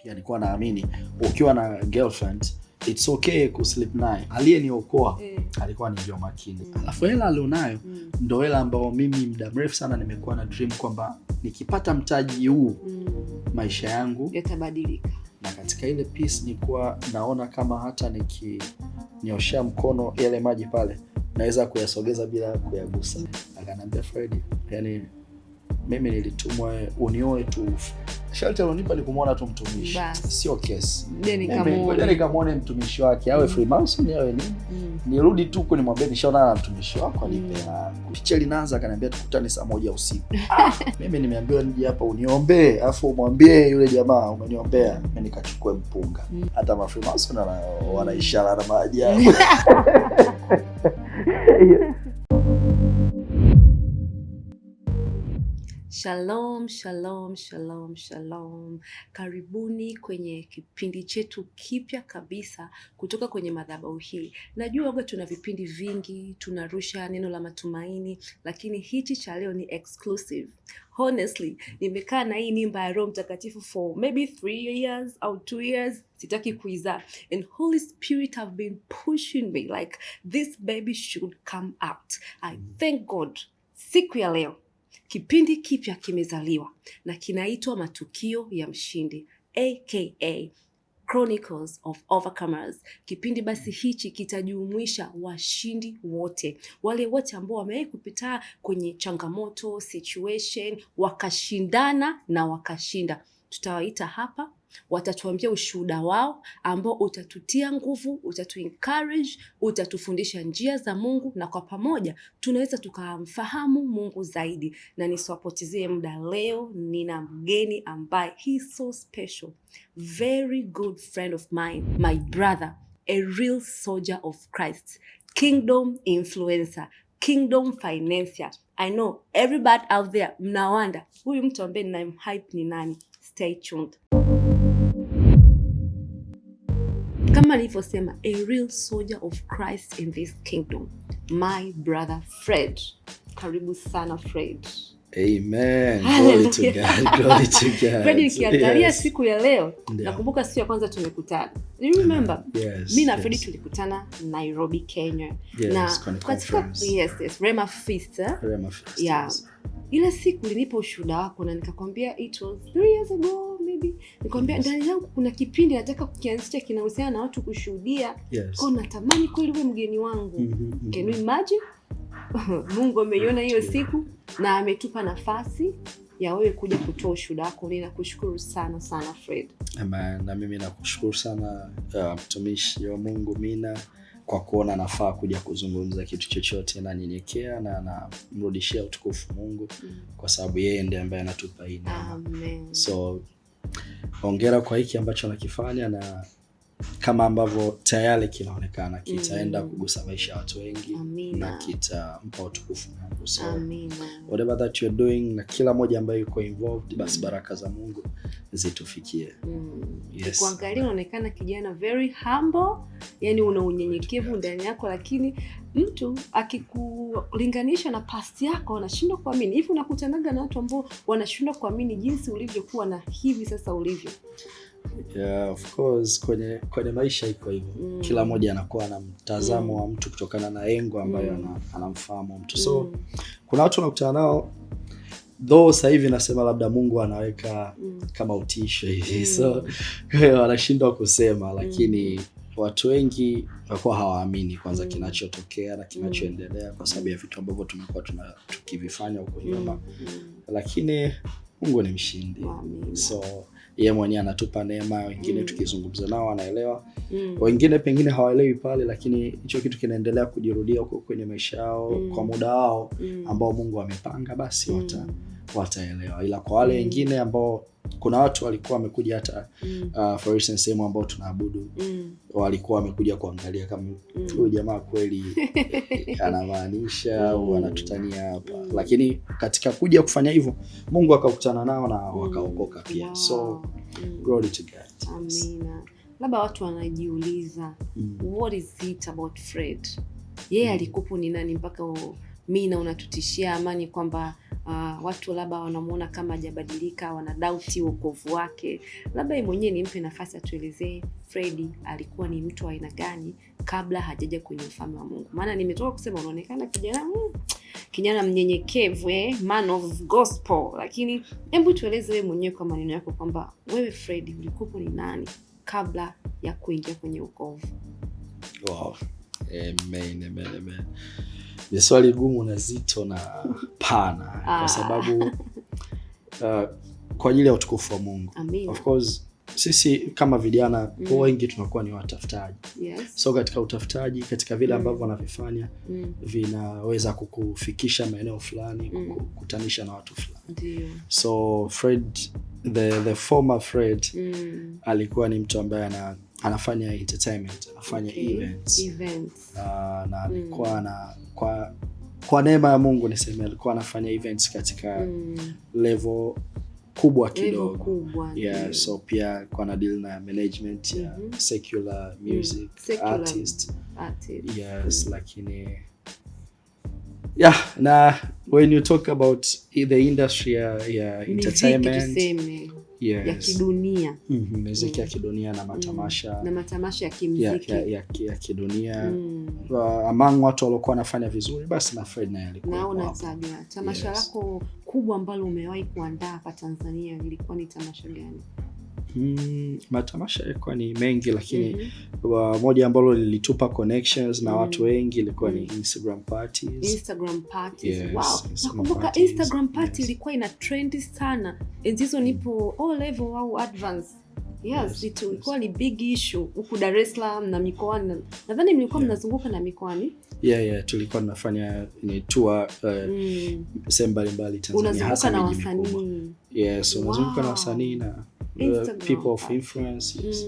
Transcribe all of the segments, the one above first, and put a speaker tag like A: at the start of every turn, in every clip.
A: Pia nilikuwa naamini ukiwa na girlfriend it's okay kusleep naye. Aliyeniokoa alikuwa ni Joh Makini. Alafu hela alionayo ndo hela ambao mimi muda mrefu sana nimekuwa na dream kwamba nikipata mtaji huu maisha yangu
B: yatabadilika.
A: Na katika ile piece nilikuwa naona kama hata nikinyoshia mkono yale maji pale naweza kuyasogeza bila kuyagusa. Akaniambia Fred, yani mimi nilitumwa unioe tu. Sharti alonipa ni kumuona tu mtumishi. Sio kesi. Nikamwone mtumishi wake awe Freemason awe nini. Nirudi tu kwa nimwambie nishaona na mtumishi wako nipe. Picha linaanza akaniambia tukutane saa 1 usiku. Mimi nimeambiwa nije hapa uniombee, afu umwambie yule jamaa umeniombea, mimi nikachukue mpunga. Hata ma Freemason wana ishara na maajabu.
B: Shalom, shalom, shalom, shalom. Karibuni kwenye kipindi chetu kipya kabisa kutoka kwenye madhabahu hii. Najua waga tuna vipindi vingi, tunarusha neno la matumaini, lakini hichi cha leo ni exclusive. Honestly, nimekaa na hii mimba ya Roho Mtakatifu for maybe 3 years or 2 years. Sitaki kuizaa. And Holy Spirit have been pushing me like this baby should come out. I thank God. Siku ya leo kipindi kipya kimezaliwa na kinaitwa Matukio ya Mshindi, aka Chronicles of Overcomers. Kipindi basi hichi kitajumuisha washindi wote, wale wote ambao wamewahi kupita kwenye changamoto, situation, wakashindana na wakashinda. Tutawaita hapa, watatuambia ushuhuda wao ambao utatutia nguvu, utatu-encourage, utatufundisha njia za Mungu, na kwa pamoja tunaweza tukamfahamu Mungu zaidi. Na nisiwapotezie muda, leo nina mgeni ambaye he's so special, very good friend of mine, my brother, a real soldier of Christ, kingdom influencer, kingdom financier. I know everybody out there mnawanda huyu mtu ambaye ninamhype ni nani. Stay tuned. Kama nilivyosema, a real soldier of Christ in this kingdom, my brother Fred. Karibu sana Fred.
A: Amen. Glory to God. Glory to God.
B: Fred, nikiangalia siku ya leo, nakumbuka siku ya kwanza tumekutana. Do you remember?
A: Yes.
B: Mimi na Fred tulikutana Nairobi, Kenya.
A: Yes,
B: na
A: katika
B: Rema Feast.
A: Rema Feast.
B: Yeah. Yes. Ile siku ulinipa ushuhuda wako na nikakwambia it was 3 years ago maybe. Nikwambia ndani yangu kuna kipindi nataka kukianzisha kinahusiana na watu kushuhudia.
A: Yes.
B: Kwa natamani kweli uwe mgeni wangu. Can you imagine? Mungu ameiona hiyo siku na ametupa nafasi ya wewe kuja kutoa ushuhuda wako. Ninakushukuru sana sana Fred.
A: Amen. Na mimi nakushukuru sana mtumishi wa Mungu Mina kwa kuona nafaa kuja kuzungumza kitu chochote, na nyenyekea na namrudishia utukufu Mungu kwa sababu yeye ndiye ambaye anatupa hii neema.
B: Amen.
A: So hongera kwa hiki ambacho nakifanya, na kama ambavyo tayari kinaonekana kitaenda kugusa maisha ya watu wengi.
B: Amina.
A: Na kitampa utukufu Mungu. So
B: Amina.
A: whatever that you're doing, na kila moja ambaye yuko involved, basi baraka za Mungu zitufikie. Yes.
B: Kuangalia unaonekana kijana very humble, yani una unyenyekevu ndani yako, lakini mtu akikulinganisha na past yako anashindwa kuamini. Hivi unakutanaga na watu ambao wanashindwa kuamini jinsi ulivyokuwa na hivi sasa ulivyo.
A: Yeah, of course kwenye maisha iko hivyo. Kila mmoja anakuwa na mtazamo wa mtu kutokana na engo ambayo anamfahamu mtu. So kuna watu wanakutana nao, though sasa hivi nasema labda Mungu anaweka kama utisho hivi. So wanashindwa kusema, lakini watu wengi wako hawaamini kwanza kinachotokea na kinachoendelea kwa sababu ya vitu ambavyo tumekuwa tukivifanya huko nyuma. Lakini Mungu ni mshindi. So yeye mwenyewe anatupa neema. Wengine tukizungumza nao wanaelewa, wengine pengine hawaelewi pale, lakini hicho kitu kinaendelea kujirudia huko kwenye maisha yao kwa muda wao ambao Mungu amepanga, basi wataelewa. Ila kwa wale wengine ambao kuna watu walikuwa wamekuja hata for instance sehemu ambao tunaabudu, walikuwa wamekuja kuangalia kama huyu jamaa kweli anamaanisha au anatutania hapa. Lakini katika kuja kufanya hivyo Mungu akakutana nao na wakaokoka pia. Wow. So glory to God.
B: Amina. Labda watu wanajiuliza what is it about Fred? Yeye alikupo ni nani mpaka mimi na unatutishia amani kwamba watu labda wanamuona kama hajabadilika, wana doubt wokovu wake. Labda yeye mwenyewe nimpe nafasi atuelezee Freddy alikuwa ni mtu wa aina gani kabla hajaja kwenye ufalme wa Mungu. Maana nimetoka kusema unaonekana kijana mnyenyekevu, man of gospel, lakini hebu tueleze wewe mwenyewe kwa maneno yako kwamba wewe Freddy ulikuwa ni nani kabla ya kuingia kwenye wokovu.
A: Wow. Amen. Ni swali gumu na zito na pana kwa sababu kwa ajili ya utukufu wa Mungu.
B: Amen.
A: Of course sisi kama vijana wengi tunakuwa ni watafutaji.
B: Yes.
A: So katika utafutaji, katika vile ambavyo wanavifanya vinaweza kukufikisha maeneo fulani, kukutanisha na watu fulani.
B: Ndio.
A: So Fred, the former Fred alikuwa ni mtu ambaye anafanya entertainment, anafanya events. Na alikuwa kwa neema ya Mungu niseme alikuwa anafanya events katika level kubwa kidogo. Yeah, so pia kwa na deal na management ya secular music artist. Yes, lakini na when you talk about the industry ya entertainment, yes,
B: ya kidunia,
A: muziki ya kidunia na matamasha
B: ya kimuziki
A: ya kidunia, among watu waliokuwa wanafanya vizuri, basi na Fred naye alikuwa.
B: Na unataja tamasha lako kubwa ambalo umewahi kuandaa hapa Tanzania ilikuwa ni tamasha gani?
A: Matamasha yalikuwa ni mengi, lakini moja ambalo lilitupa connections na watu wengi ilikuwa ni Instagram parties.
B: Yes, wow. Nakumbuka Instagram party ilikuwa ina trend sana. Enzizo nipo O level au advance. Yes, ilikuwa ni big issue huku Dar es Salaam na mikoani. Nadhani mlikuwa mnazunguka na mikoani.
A: Yeah, tulikuwa tunafanya ni tour sehemu mbalimbali Tanzania, hasa
B: na wasanii.
A: Yes, unazunguka na wasanii na people of influence. Yes.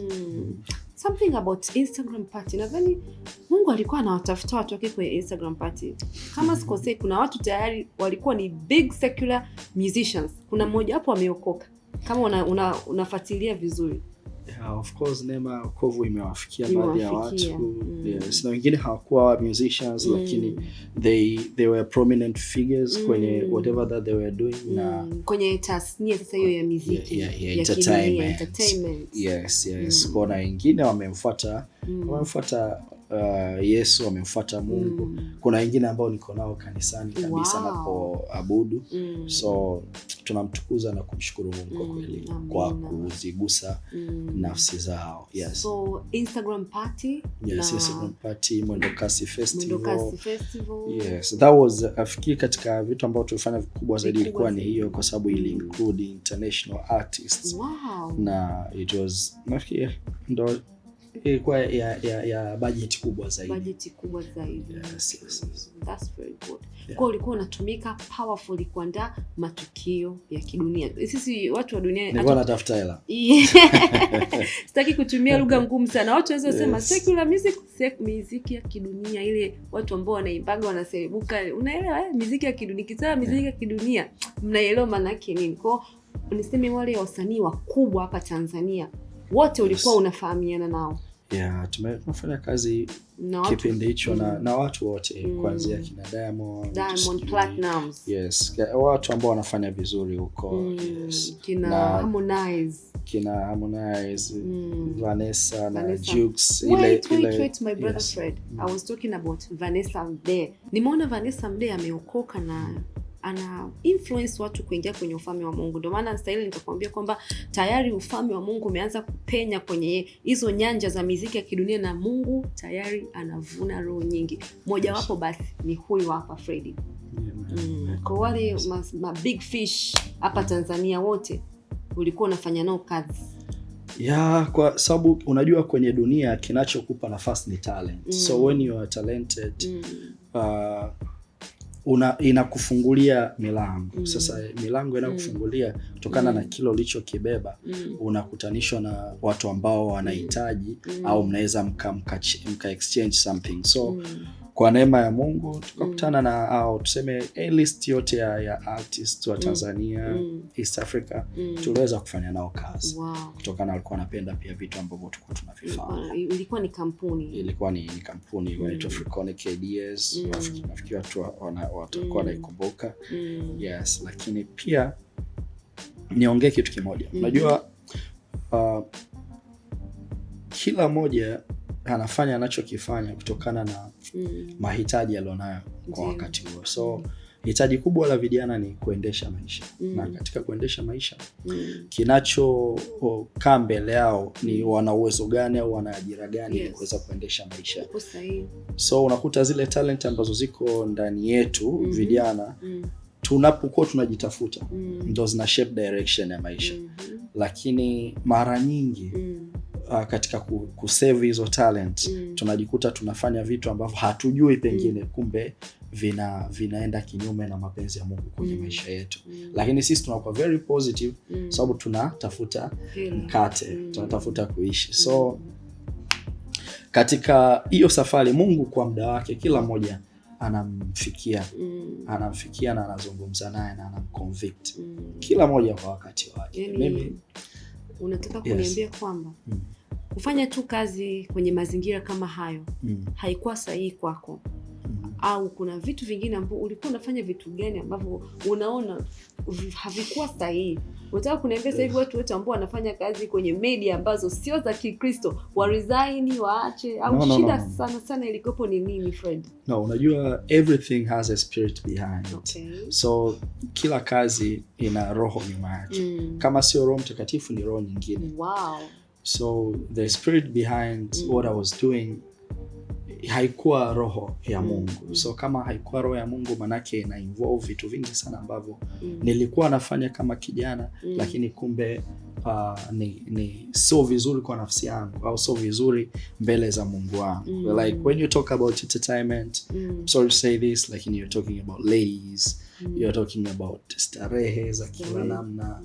B: Something about Instagram party. Nadhani Mungu alikuwa anawatafuta watu wake kwenye Instagram party. Kama sikosei, kuna watu tayari walikuwa ni big secular musicians. Kuna mmoja hapo ameokoka. Kama unafuatilia vizuri.
A: Yeah, of course neema wokovu imewafikia baadhi ya watu. Yes, na wengine hawakuwa musicians lakini they were prominent figures kwenye whatever that they were doing na
B: kwenye tasnia sasa hiyo ya muziki
A: ya entertainment. Yes. Kuna wengine wamemfuata Yesu, wamemfuata Mungu. Kuna wengine ambao niko nao kanisani kabisa napoabudu. So tunamtukuza na kumshukuru Mungu kwa kweli kwa kuzigusa nafsi zao. Yes.
B: So Instagram party,
A: Instagram party, Mwendokasi Festival. Yes, that was afikiri katika vitu ambavyo tulifanya vikubwa zaidi ilikuwa ni hiyo, kwa sababu ili include international artists.
B: Wow.
A: Na it was ndo ilikuwa ya budget kubwa zaidi. Yes.
B: That's very good. Kwa ulikuwa unatumika powerfully kuandaa matukio ya kidunia. Sisi watu wa dunia
A: nilikuwa natafuta hela.
B: Sitaki kutumia lugha ngumu sana. Watu wanaweza kusema secular music ya kidunia, ile watu ambao wanaimbaga wanaserebuka. Unaelewa muziki ya kidunia, kisema muziki ya kidunia. Mnaelewa maana yake nini? Kwa uniseme wale wasanii wakubwa hapa Tanzania wote ulikuwa unafahamiana nao?
A: Yeah, tumefanya kazi kipindi hicho na watu wote kuanzia kina Diamond
B: Platnumz.
A: Yes, watu ambao wanafanya vizuri huko. Yes.
B: Kina Harmonize,
A: Vanessa na Jux.
B: Wait, my brother Fred. I was talking about Vanessa Mdee. Nimeona Vanessa Mdee ameokoka na ana influence watu kuingia kwenye ufalme wa Mungu. Ndio maana sasa ile nitakwambia kwamba tayari ufalme wa Mungu umeanza kupenya kwenye hizo nyanja za muziki ya kidunia na Mungu tayari anavuna roho nyingi. Mmoja wapo basi ni huyu hapa Freddy. Kwa wale ma big fish hapa Tanzania wote ulikuwa unafanya nao kazi.
A: Yeah, kwa sababu unajua kwenye dunia kinachokupa nafasi ni talent. So when you are talented inakufungulia milango. Sasa milango inakufungulia kutokana na kile ulichokibeba. Unakutanishwa na watu ambao wanahitaji au mnaweza mka exchange something. So kwa neema ya Mungu tukakutana na au tuseme A-list yote ya artists wa Tanzania, East Africa, tuliweza kufanya nao kazi. Kutokana walikuwa wanapenda pia vitu ambavyo tulikuwa tunavifanya.
B: Ilikuwa ni kampuni.
A: Ilikuwa ni kampuni inaitwa Freakonic Ideas. Nafikiri watu watakuwa wanaikumbuka. Yes, lakini pia niongee kitu kimoja. Unajua kila moja anafanya anachokifanya kutokana na mahitaji alionayo kwa wakati huo. So hitaji kubwa la vijana ni kuendesha maisha. Na katika kuendesha maisha kinachokaa mbele yao ni wana uwezo gani au wana ajira gani ili kuweza kuendesha maisha. So unakuta zile talent ambazo ziko ndani yetu vijana tunapokuwa tunajitafuta ndio zina shape direction ya maisha. Lakini mara nyingi katika kusave hizo talent tunajikuta tunafanya vitu ambavyo hatujui pengine kumbe vinaenda kinyume na mapenzi ya Mungu kwenye maisha yetu. Lakini sisi tunakuwa very positive sababu tunatafuta mkate, tunatafuta kuishi. So katika hiyo safari Mungu kwa muda wake kila mmoja anamfikia na anazungumza naye na anamconvict kila mmoja kwa wakati wake. Mimi
B: unataka kuniambia kwamba kufanya tu kazi kwenye mazingira kama hayo haikuwa sahihi kwako? Au kuna vitu vingine ambavyo ulikuwa unafanya vitu gani ambavyo unaona havikuwa sahihi? Unataka kuniambia sasa hivi watu wote ambao wanafanya kazi kwenye media ambazo sio za Kikristo wa resign, waache, au shida sana ilikopo ni nini, Fred?
A: No, unajua everything has a spirit behind it. So kila kazi ina roho nyuma yake. Kama sio Roho Mtakatifu ni roho nyingine. So the spirit behind what I was doing haikuwa roho ya Mungu. So kama haikuwa roho ya Mungu manake ina involve vitu vingi sana ambavyo nilikuwa nafanya kama kijana lakini kumbe ni so vizuri kwa nafsi yangu au so vizuri mbele za Mungu wangu. Like when you talk about entertainment, I'm sorry to say this, like you're talking about ladies, you're talking about starehe za kila namna,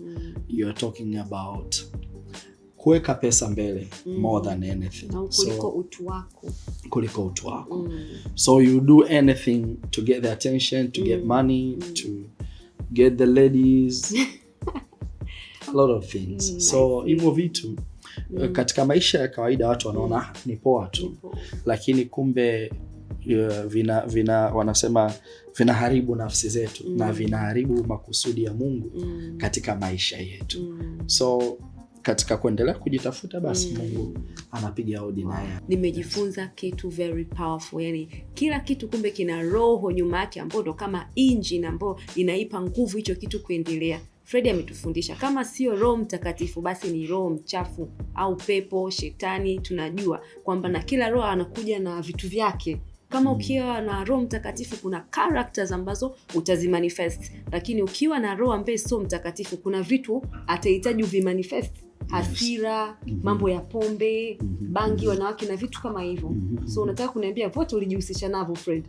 A: you're talking about kuweka pesa mbele more than anything. Kuliko utu wako. So you do anything to get the attention, to get money, to get the ladies, a lot of things. So hivyo vitu katika maisha ya kawaida watu wanaona ni poa tu, lakini kumbe wanasema vinaharibu nafsi zetu na vinaharibu makusudi ya Mungu katika maisha yetu. So katika kuendelea kujitafuta basi Mungu anapiga hodi naye.
B: Nimejifunza kitu very powerful. Yani kila kitu kumbe kina roho nyuma yake ambayo ndo kama engine ambayo inaipa nguvu hicho kitu kuendelea. Fred ametufundisha kama sio Roho Mtakatifu basi ni roho mchafu au pepo, shetani. Tunajua kwamba na kila roho anakuja na vitu vyake. Kama ukiwa na Roho Mtakatifu kuna characters ambazo utazimanifest, lakini ukiwa na roho ambaye sio mtakatifu kuna vitu atahitaji uvimanifest. Hasira, mambo ya pombe, bangi, wanawake na vitu kama hivyo. So unataka kuniambia vote ulijihusisha navyo, Fred?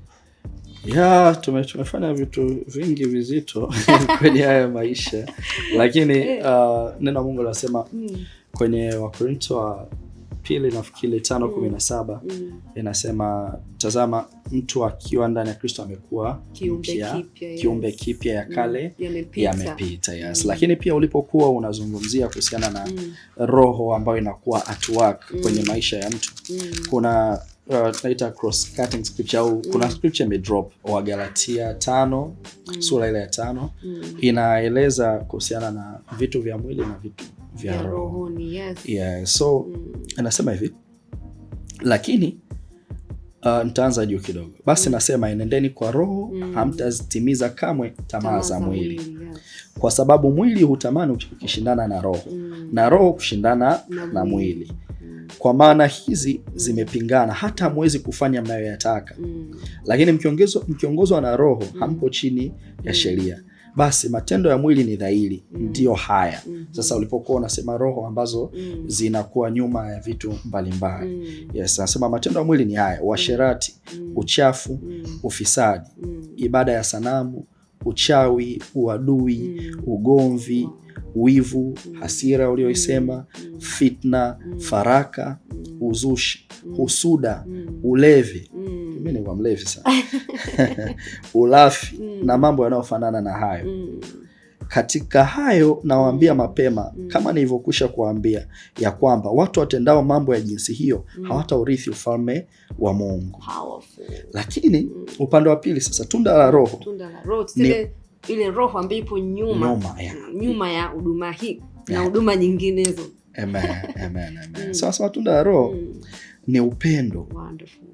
A: Yeah, tumefanya vitu vingi vizito kwenye haya maisha. Lakini neno Mungu linasema kwenye Wakorintho wa pili nafikiri 5:17 inasema tazama mtu akiwa ndani ya Kristo amekuwa kiumbe kipya, ya kale yamepita. Yes. Lakini pia ulipokuwa unazungumzia kuhusiana na roho ambayo inakuwa at work kwenye maisha ya mtu, kuna tunaita cross cutting scripture au kuna scripture imedrop wa Galatia 5 sura ile ya 5 inaeleza kuhusiana na vitu vya mwili na vitu vya roho. Yeah, so anasema hivi, lakini nitaanza juu kidogo. Basi nasema enendeni kwa roho, hamtazitimiza kamwe tamaa za mwili. Kwa sababu mwili hutamani ukishindana na roho, na roho kushindana na mwili. Kwa maana hizi zimepingana hata hamwezi kufanya mnayoyataka. Lakini mkiongozwa na roho hampo chini ya sheria. Basi matendo ya mwili ni dhahiri, ndio haya. Sasa ulipokuwa unasema roho ambazo zinakuwa nyuma ya vitu mbalimbali. Yes, nasema matendo ya mwili ni haya: uasherati, uchafu, ufisadi, ibada ya sanamu, uchawi, uadui, ugomvi, wivu, hasira ulioisema, fitna, faraka, uzushi, husuda, ulevi, mimi nilikuwa mlevi sana. Ulafi na mambo yanayofanana na hayo. Katika hayo nawaambia mapema, kama nilivyokwisha kuambia, ya kwamba watu watendao mambo ya jinsi hiyo hawataurithi ufalme wa Mungu. Lakini upande wa pili sasa, tunda la Roho
B: ile roho ambayo ipo nyuma ya huduma hii na huduma nyinginezo.
A: Amen. Sasa tunda la Roho ni upendo,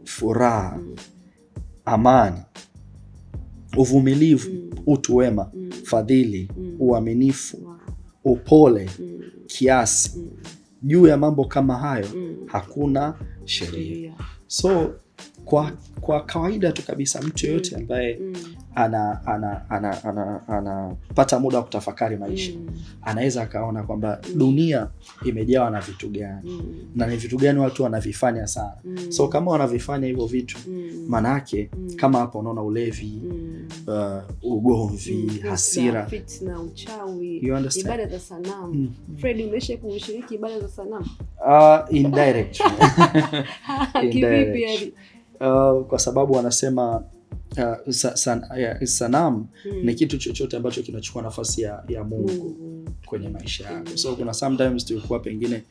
A: furaha, amani, uvumilivu, utu wema, fadhili, uaminifu, upole, kiasi. Juu ya mambo kama hayo hakuna sheria. So kwa kawaida tu kabisa, mtu yoyote ambaye anapata muda wa kutafakari maisha anaweza akaona kwamba dunia imejawa na vitu gani na ni vitu gani watu wanavifanya sana. So kama wanavifanya hivyo vitu, manake kama hapo unaona ulevi, ugomvi, hasira,
B: fitna, uchawi,
A: ibada
B: za sanamu. Fred, umesha kushiriki ibada za sanamu?
A: Indirect.
B: Kivipi yani?
A: Kwa sababu wanasema sanamu ni kitu chochote ambacho kinachukua nafasi ya Mungu kwenye maisha yako. So kuna sometimes tulikuwa pengine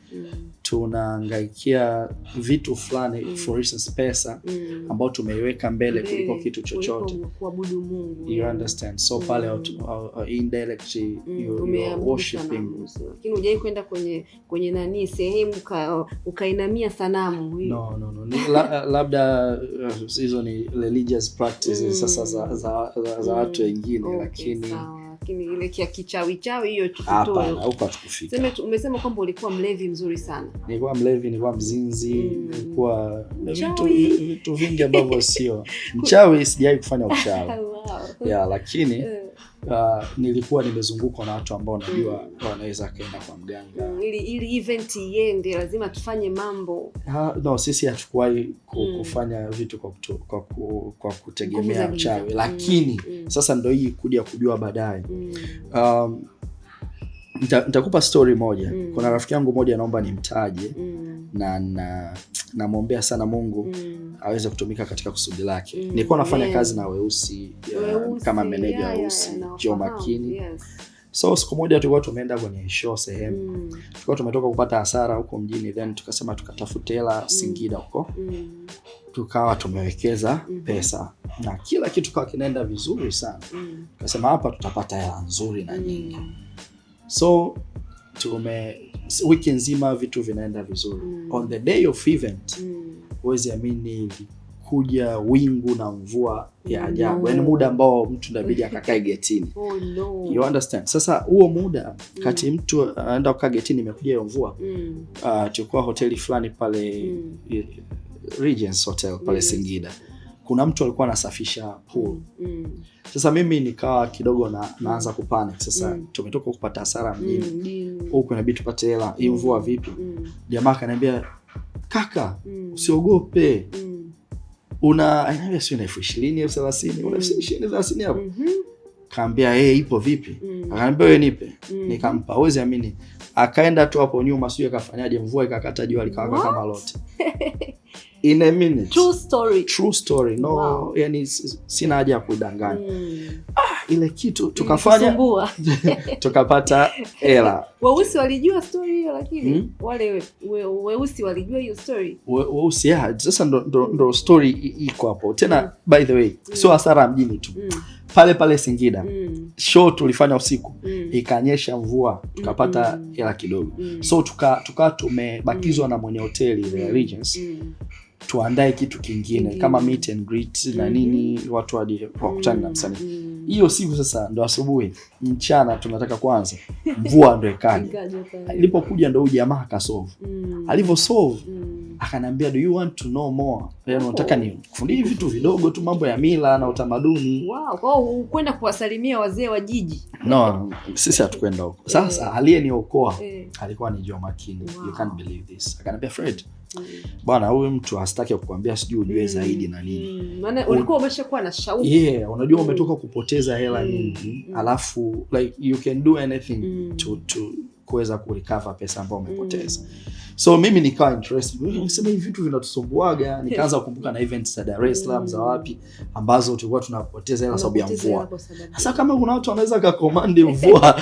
A: tunahangaikia vitu fulani, for instance pesa, ambao tumeiweka mbele kuliko kitu chochote,
B: kuabudu Mungu.
A: You understand? So pale indirectly you worshiping.
B: Lakini hujai kwenda kwenye nani sehemu ukainamia sanamu.
A: No. Labda hizo ni religious practices sasa za watu wengine, lakini
B: ile kia kichawi hiyo tutoe.
A: Hapana, huko tukufika.
B: Umesema kwamba ulikuwa mlevi mzuri sana.
A: Nilikuwa mlevi, nilikuwa mzinzi, nilikuwa vitu vingi ambavyo sio. Mchawi sijai kufanya uchawi. Yeah, lakini nilikuwa nimezungukwa na watu ambao najua wanaweza kaenda kwa mganga.
B: Ili event iende lazima tufanye mambo.
A: No, sisi hatukuwahi kufanya vitu kwa kutegemea uchawi, lakini sasa ndio hii kuja kujua baadaye. Nitakupa story moja. Kuna rafiki yangu moja naomba nimtaje, na namwombea sana Mungu aweze kutumika katika kusudi lake. Nilikuwa nafanya kazi na Weusi kama meneja Weusi, Joe Makini. So siku moja tulikuwa tumeenda kwenye show sehemu. Tulikuwa tumetoka kupata hasara huko mjini, then tukasema tukatafute hela Singida huko. Tukawa tumewekeza pesa na kila kitu kwa kinaenda vizuri sana. Tukasema hapa tutapata hela nzuri na nyingi. So wiki nzima vitu vinaenda vizuri. On the day of event, huwezi amini, kuja wingu na mvua ya ajabu. Yaani muda ambao mtu inabidi akakae getini. You understand? Sasa huo muda kati mtu anaenda kukaa getini, imekuja hiyo mvua. Tulikuwa hoteli fulani pale Regents Hotel pale Singida. Kuna mtu alikuwa anasafisha pool. Sasa mimi nikawa kidogo naanza kupanic. Sasa tumetoka kupata hasara mjini. Huko inabidi tupate hela. Hii mvua vipi? Jamaa akaniambia, "Kaka, usiogope. Anaambia sio 20,000 au 30,000, una 20,000 hapo." Kaambia, ipo vipi? Akaniambia, "Wewe nipe." Nikampa. Huwezi amini. Akaenda tu hapo nyuma, sio akafanyaje, mvua ikakata, jua likawaka kama lote. In a minute. True story. No, wow. Yani sina haja ya kudanganya. Ile kitu tukafanya tukapata hela.
B: Weusi walijua story hiyo, lakini wale Weusi walijua hiyo story.
A: Weusi sasa ndo story iko hapo. Tena by the way, sio hasara mjini tu. Pale Singida. Show tulifanya usiku. Ikanyesha mvua, tukapata hela kidogo. So tuka tumebakizwa na mwenye hoteli the Regents. Tuandae kitu kingine kama meet and greet na nini, watu hadi wakutane na msanii. Hiyo siku sasa ndo asubuhi, mchana tunataka kwanza, mvua ndo ikaja. Ilipokuja ndo huyu jamaa akasolve. Alivyo solve akaniambia, "Do you want to know more?" Yaani nataka nikufundishe vitu vidogo tu, mambo ya mila na utamaduni.
B: Wow, kwa hiyo kwenda kuwasalimia wazee wa jiji.
A: No, sisi hatukwenda huko. Sasa aliyeniokoa alikuwa ni Joe Makini. You can't believe this. Akaniambia, "Fred, bwana, huyu mtu hastaki kukuambia sijui ujue zaidi na nini."
B: Maana ulikuwa umeshakuwa na shauku.
A: Yeah, unajua umetoka kupoteza hela nyingi, alafu like you can do anything to kuweza kurecover pesa ambayo umepoteza. So mimi nikawa interested. Nisema hivi vitu vinatusumbuaga, nikaanza kukumbuka na events za Dar es Salaam za wapi ambazo tulikuwa tunapoteza hela sababu ya mvua. Sasa kama kuna watu wanaweza kucommand mvua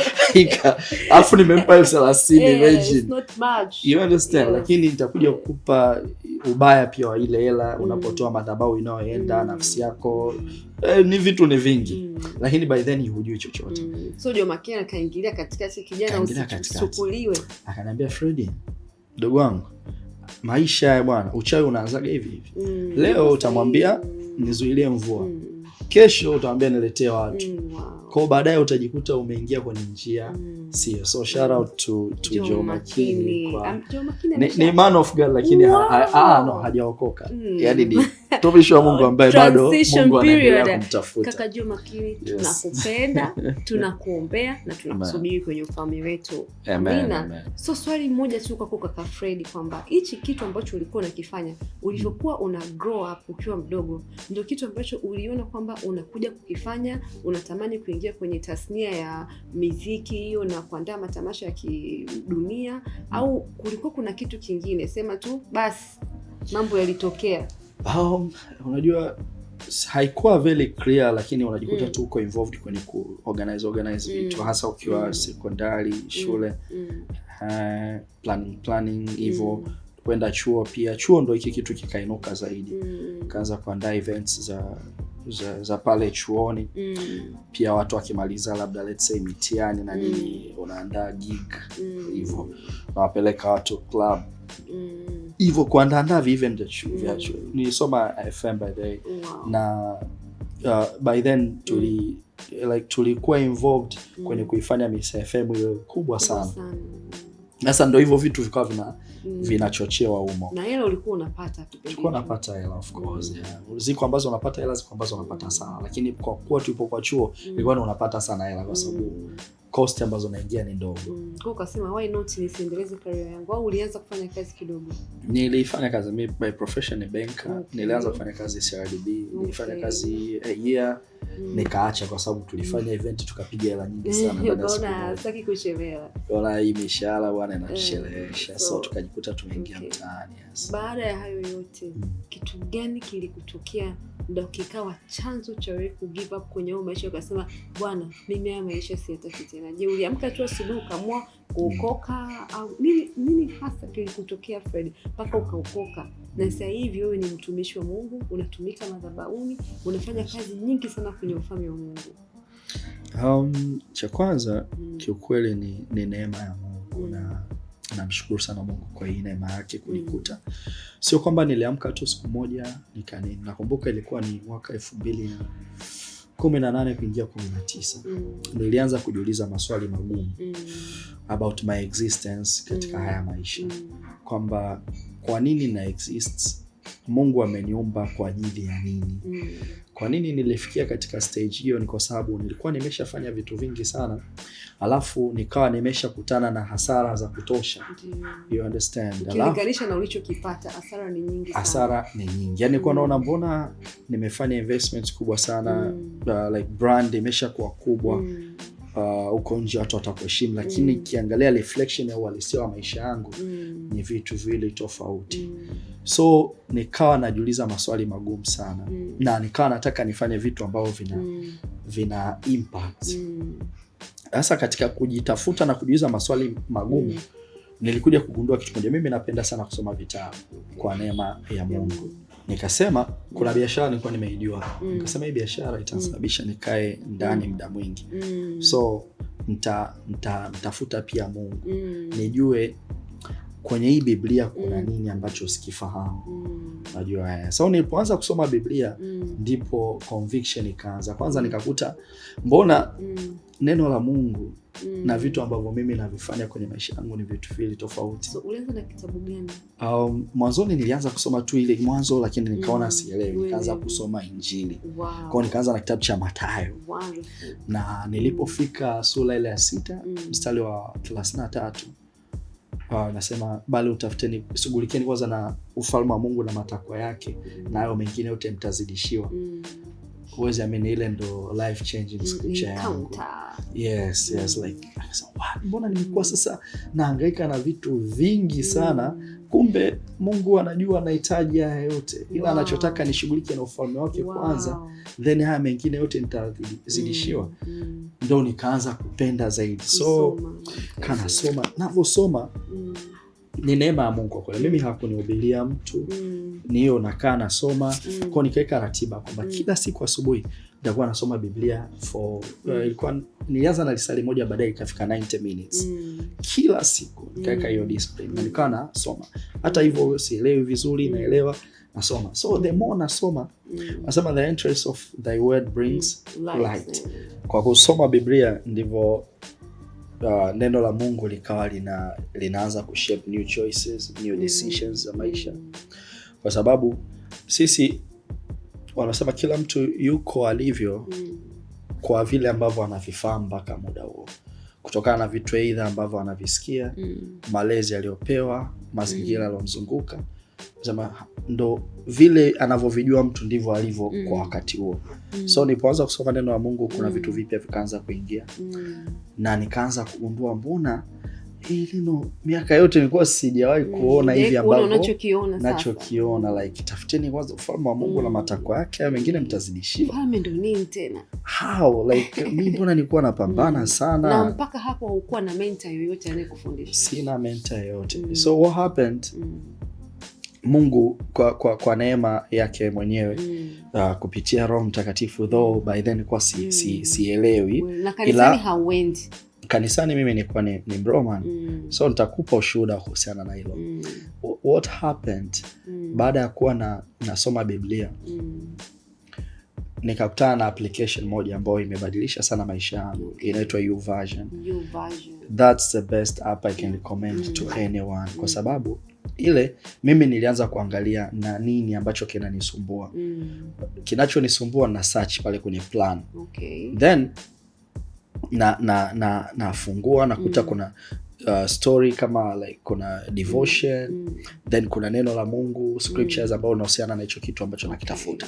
A: alafu nimempa 30, imagine.
B: It's not much.
A: You understand? Lakini nitakuja kukupa ubaya pia wa ile hela unapotoa madhabahu inayoenda nafsi yako. Ni vitu ni vingi. Lakini by then hujui chochote.
B: So Joh Makini akaingilia katikati, kijana usisukuliwe.
A: Akaniambia, Freddy, mdogo wangu, maisha ya bwana, uchawi unaanzaga hivi hivi. Leo utamwambia nizuilie mvua. Kesho utamwambia niletee watu. Kwa baadaye utajikuta umeingia kwenye njia sio. So shout out to Joh Makini kwa ni man of God, lakini no, hajaokoka. Yaani ni mtumishi wa Mungu ambaye bado Mungu anaendelea kumtafuta.
B: Kaka Joh Makini, tunakupenda, tunakuombea na tunakusubiri kwenye ufalme wetu. Amina. So swali moja tu kwako kaka Freddy, kwamba hichi kitu ambacho ulikuwa unakifanya ulivyokuwa una grow up ukiwa mdogo, ndio kitu ambacho uliona kwamba unakuja kukifanya, unatamani kuingia kwenye tasnia ya muziki hiyo na kuandaa matamasha ya kidunia, au kulikuwa kuna kitu kingine? Sema tu basi mambo yalitokea.
A: Unajua haikuwa very clear, lakini unajikuta tu uko involved kwenye organize vitu, hasa ukiwa sekondari, shule, planning hivyo. Kwenda chuo pia. Chuo ndo hiki kitu kikainuka zaidi. Kaanza kuandaa events za pale chuoni. Pia watu wakimaliza labda let's say mitihani na nini, unaandaa gig hivyo. Nawapeleka watu club. Hivyo kuandaa event vya chuo. Nilisoma FM by the way. Na by then tulikuwa involved kwenye kuifanya Miss FM ile kubwa sana. Sasa ndio hivyo vitu vikawa vinachochewa humo.
B: Na hela ulikuwa unapata kipindi?
A: Ulikuwa unapata hela of course. Ziko ambazo unapata hela, ziko ambazo unapata sana. Lakini kwa kuwa tupo kwa chuo, ilikuwa unapata sana hela kwa sababu cost ambazo naingia ni ndogo.
B: Kwa ukasema why not nisiendeleze career yangu, au ulianza kufanya kazi kidogo?
A: Nilifanya kazi, mimi by profession ni banker. Nilianza kufanya kazi CRDB. Nilifanya kazi a year, nikaacha kwa sababu tulifanya event tukapiga hela nyingi sana.
B: Unaona sitaki kuchelewa.
A: Wala hii mishahara bwana inachelewesha. So tukajikuta tumeingia mtaani.
B: Baada ya hayo yote, kitu gani kilikutokea ndio kikawa chanzo cha wewe ku give up kwenye maisha, ukasema bwana mimi haya maisha siyataki tena? Je, uliamka tu asubuhi ukaamua kuokoka, au nini hasa kilikutokea Freddy mpaka ukaokoka na sasa hivi wewe ni mtumishi wa Mungu, unatumika madhabahuni, unafanya kazi nyingi sana kwenye ufalme wa Mungu?
A: Cha kwanza kiukweli ni neema ya Mungu. Na namshukuru sana Mungu kwa hii neema yake kunikuta. Sio kwamba niliamka tu siku moja nakumbuka ilikuwa ni mwaka 2018 kuingia 19. Nilianza kujiuliza maswali magumu about my existence katika haya maisha. Kwamba kwa nini na exist? Mungu ameniumba kwa ajili ya nini? Kwa nini nilifikia katika stage hiyo? Ni kwa sababu nilikuwa nimeshafanya vitu vingi sana, alafu nikawa nimeshakutana na hasara za kutosha. You understand?
B: Ukilinganisha na ulichokipata, hasara ni nyingi sana. Hasara
A: ni nyingi. Yaani kwa naona mbona nimefanya investments kubwa sana, like brand imeshakuwa kubwa. Uko nje watu watakuheshimu, lakini kiangalia reflection ya uhalisia wa maisha yangu ni vitu vile tofauti. So nikawa najiuliza maswali magumu sana. Na nikawa nataka nifanye vitu ambavyo vina impact. Sasa katika kujitafuta na kujiuliza maswali magumu, nilikuja kugundua kitu moja. Mimi napenda sana kusoma vitabu kwa neema ya Mungu. Nikasema kuna biashara nilikuwa nimeijua. Nikasema hii biashara itanisababisha nikae ndani muda mwingi. So nitafuta pia Mungu. Nijue kwenye hii Biblia kuna nini ambacho sikifahamu. Najua so nilipoanza kusoma Biblia ndipo conviction ikaanza. Kwanza nikakuta mbona neno la Mungu na vitu ambavyo mimi navifanya kwenye maisha yangu ni vitu vile tofauti.
B: So ulianza na kitabu gani?
A: Mwanzoni nilianza kusoma tu ile mwanzo, lakini nikaona sielewi. Nikaanza kusoma Injili. Kwa nikaanza na kitabu cha Mathayo. Na nilipofika sura ile ya 6 mstari wa 33 nasema bali utafuteni, shughulikieni kwanza na ufalme wa Mungu na matakwa yake, na hayo mengine yote mtazidishiwa. uwezi amini ile ndo life changing scripture yangu. Yes, like mbona nimekuwa sasa nahangaika na vitu vingi sana, kumbe Mungu anajua nahitaji haya yote, ila anachotaka nishughulike na ufalme wake kwanza, then haya mengine yote nitazidishiwa. Ndo nikaanza kupenda zaidi. So kana soma, navosoma ni neema ya Mungu kwa mimi, hakunihubiria mtu. Ni hiyo nakaa nasoma. Kwa nikaweka ratiba kwamba kila siku asubuhi nitakuwa nasoma Biblia for ilikuwa nilianza na risali moja, baadaye ikafika 90 minutes. Kila siku nikaweka hiyo discipline na nikawa nasoma. Hata hivyo sielewi vizuri, naelewa, nasoma. So the more nasoma, nasema the interest of thy word brings light. Kwa kusoma Biblia ndivyo neno la Mungu likawa linaanza kushape new choices, new decisions za maisha. Kwa sababu sisi wanasema kila mtu yuko alivyo kwa vile ambavyo anavifahamu mpaka muda huo, kutokana na vitu aidha ambavyo anavisikia, malezi aliyopewa, mazingira aliyomzunguka. Sema ndo vile anavyovijua mtu ndivyo alivyo kwa wakati huo. So nilipoanza kusoma neno la Mungu, kuna vitu vipya vikaanza kuingia. Na nikaanza kugundua mbona neno miaka yote nilikuwa sijawahi kuona hivi ambavyo nachokiona. Like tafuteni kwanza ufalme wa Mungu na matakwa yake, mengine mtazidishiwa.
B: Ufalme ndo nini tena?
A: How? Like mimi mbona nilikuwa napambana sana.
B: Na mpaka hapo haukuwa na mentor yoyote anayekufundisha?
A: Sina mentor yoyote. So what happened? Mungu kwa neema yake mwenyewe kupitia Roho Mtakatifu, though by then kwa sielewi.
B: Na kanisani hauendi?
A: Kanisani mimi nilikuwa ni Broman. So nitakupa ushuhuda kuhusiana na hilo. What happened? Baada ya kuwa nasoma Biblia, nikakutana na application moja ambayo imebadilisha sana maisha yangu. Inaitwa YouVersion. That's the best app I can recommend to anyone. Kwa sababu ile mimi nilianza kuangalia na nini ambacho kinanisumbua. Kinachonisumbua na search pale kwenye plan. Then nafungua nakuta kuna story kama like kuna devotion, then kuna neno la Mungu, scriptures ambao unahusiana na hicho kitu ambacho nakitafuta.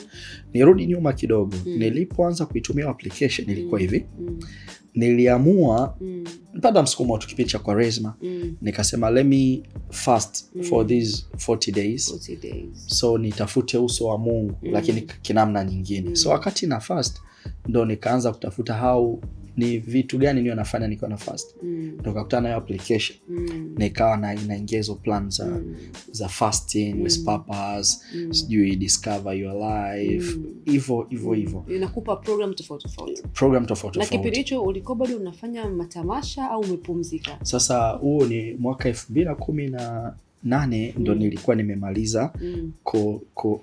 A: Nirudi nyuma kidogo. Nilipoanza kuitumia application ilikuwa hivi. Niliamua mpaka msukumo tukipita cha Kwaresma, nikasema let me fast for these 40 days. So nitafute uso wa Mungu lakini kinamna nyingine. So wakati na fast ndo nikaanza kutafuta how ni vitu gani niyo nafanya nikiwa na fast. Ndo kakutana na hiyo application. Nikawa inaingia hizo plans za fasting with purpose, sijui discover your life, hivyo.
B: Inakupa program tofauti. Na kipindi hicho ulikuwa bado unafanya matamasha au umepumzika? Sasa huo ni mwaka 2018 ndo nilikuwa nimemaliza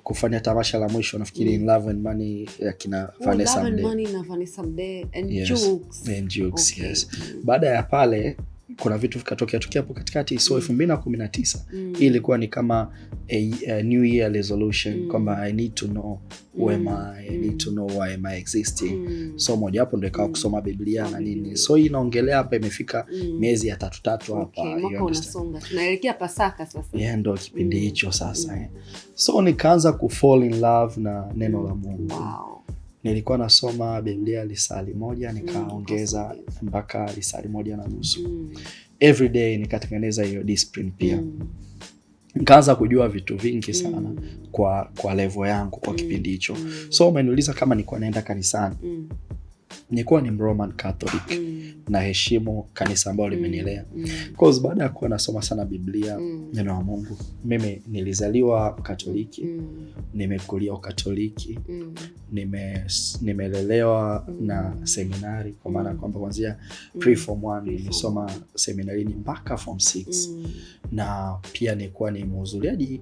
B: kufanya tamasha la mwisho, nafikiri in Love and Money ya kina Vanessa Mdee and Jukes. Yes. Baada ya pale kuna vitu vikatokea hapo katikati. So 2019 hii ilikuwa ni kama a new year resolution, kwamba I need to know who am I need to know why am I existing. So moja hapo ndio ikawa kusoma Biblia na nini. So hii inaongelea hapa imefika miezi ya 3 hapa. Mwaka unasonga. Tunaelekea Pasaka sasa.
A: Ndio kipindi hicho sasa. So nikaanza fall in love na neno la Mungu. Nilikuwa nasoma Biblia lisali moja, nikaongeza mpaka lisali 1.5. Every day nikatengeneza hiyo discipline pia. Nikaanza kujua vitu vingi sana kwa level yangu kwa kipindi hicho. So umeniuliza kama nilikuwa naenda kanisani. Nilikuwa ni Roman Catholic. Na heshimu kanisa ambalo limenilea. Because baada ya kuwa nasoma sana Biblia, neno la Mungu, mimi nilizaliwa Katoliki, nimekulia Katoliki, nimelelewa na seminari, kwa maana kwamba kuanzia pre-form 1 nilisoma seminarini mpaka form 6. Na pia nilikuwa ni mhudhuriaji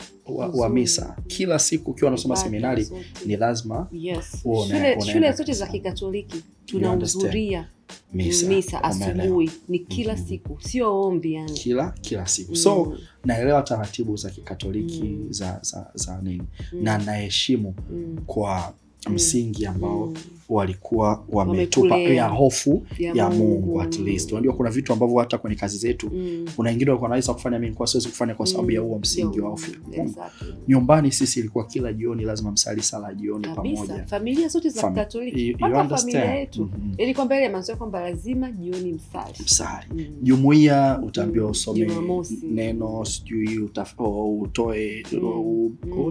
A: wa misa. Kila siku ukiwa unasoma seminari ni lazima
B: shule zote za Kikatoliki tunahudhuria misa asubuhi, ni kila siku, sio ombi yani.
A: Kila siku. So naelewa taratibu za Kikatoliki za nini. Na naheshimu kwa msingi ambao walikuwa wametupa ya hofu ya Mungu at least. Unajua kuna vitu ambavyo hata kwenye kazi zetu kuna wengine walikuwa wanaweza kufanya, mimi kwa siwezi kufanya kwa sababu ya huo msingi wa hofu. Nyumbani sisi ilikuwa kila jioni lazima msali sala jioni pamoja.
B: Familia zote za Katoliki, hata familia yetu ilikuwa mbele ya mazoea kwamba lazima jioni msali. Jumuiya utaambiwa usome neno, sijui utoe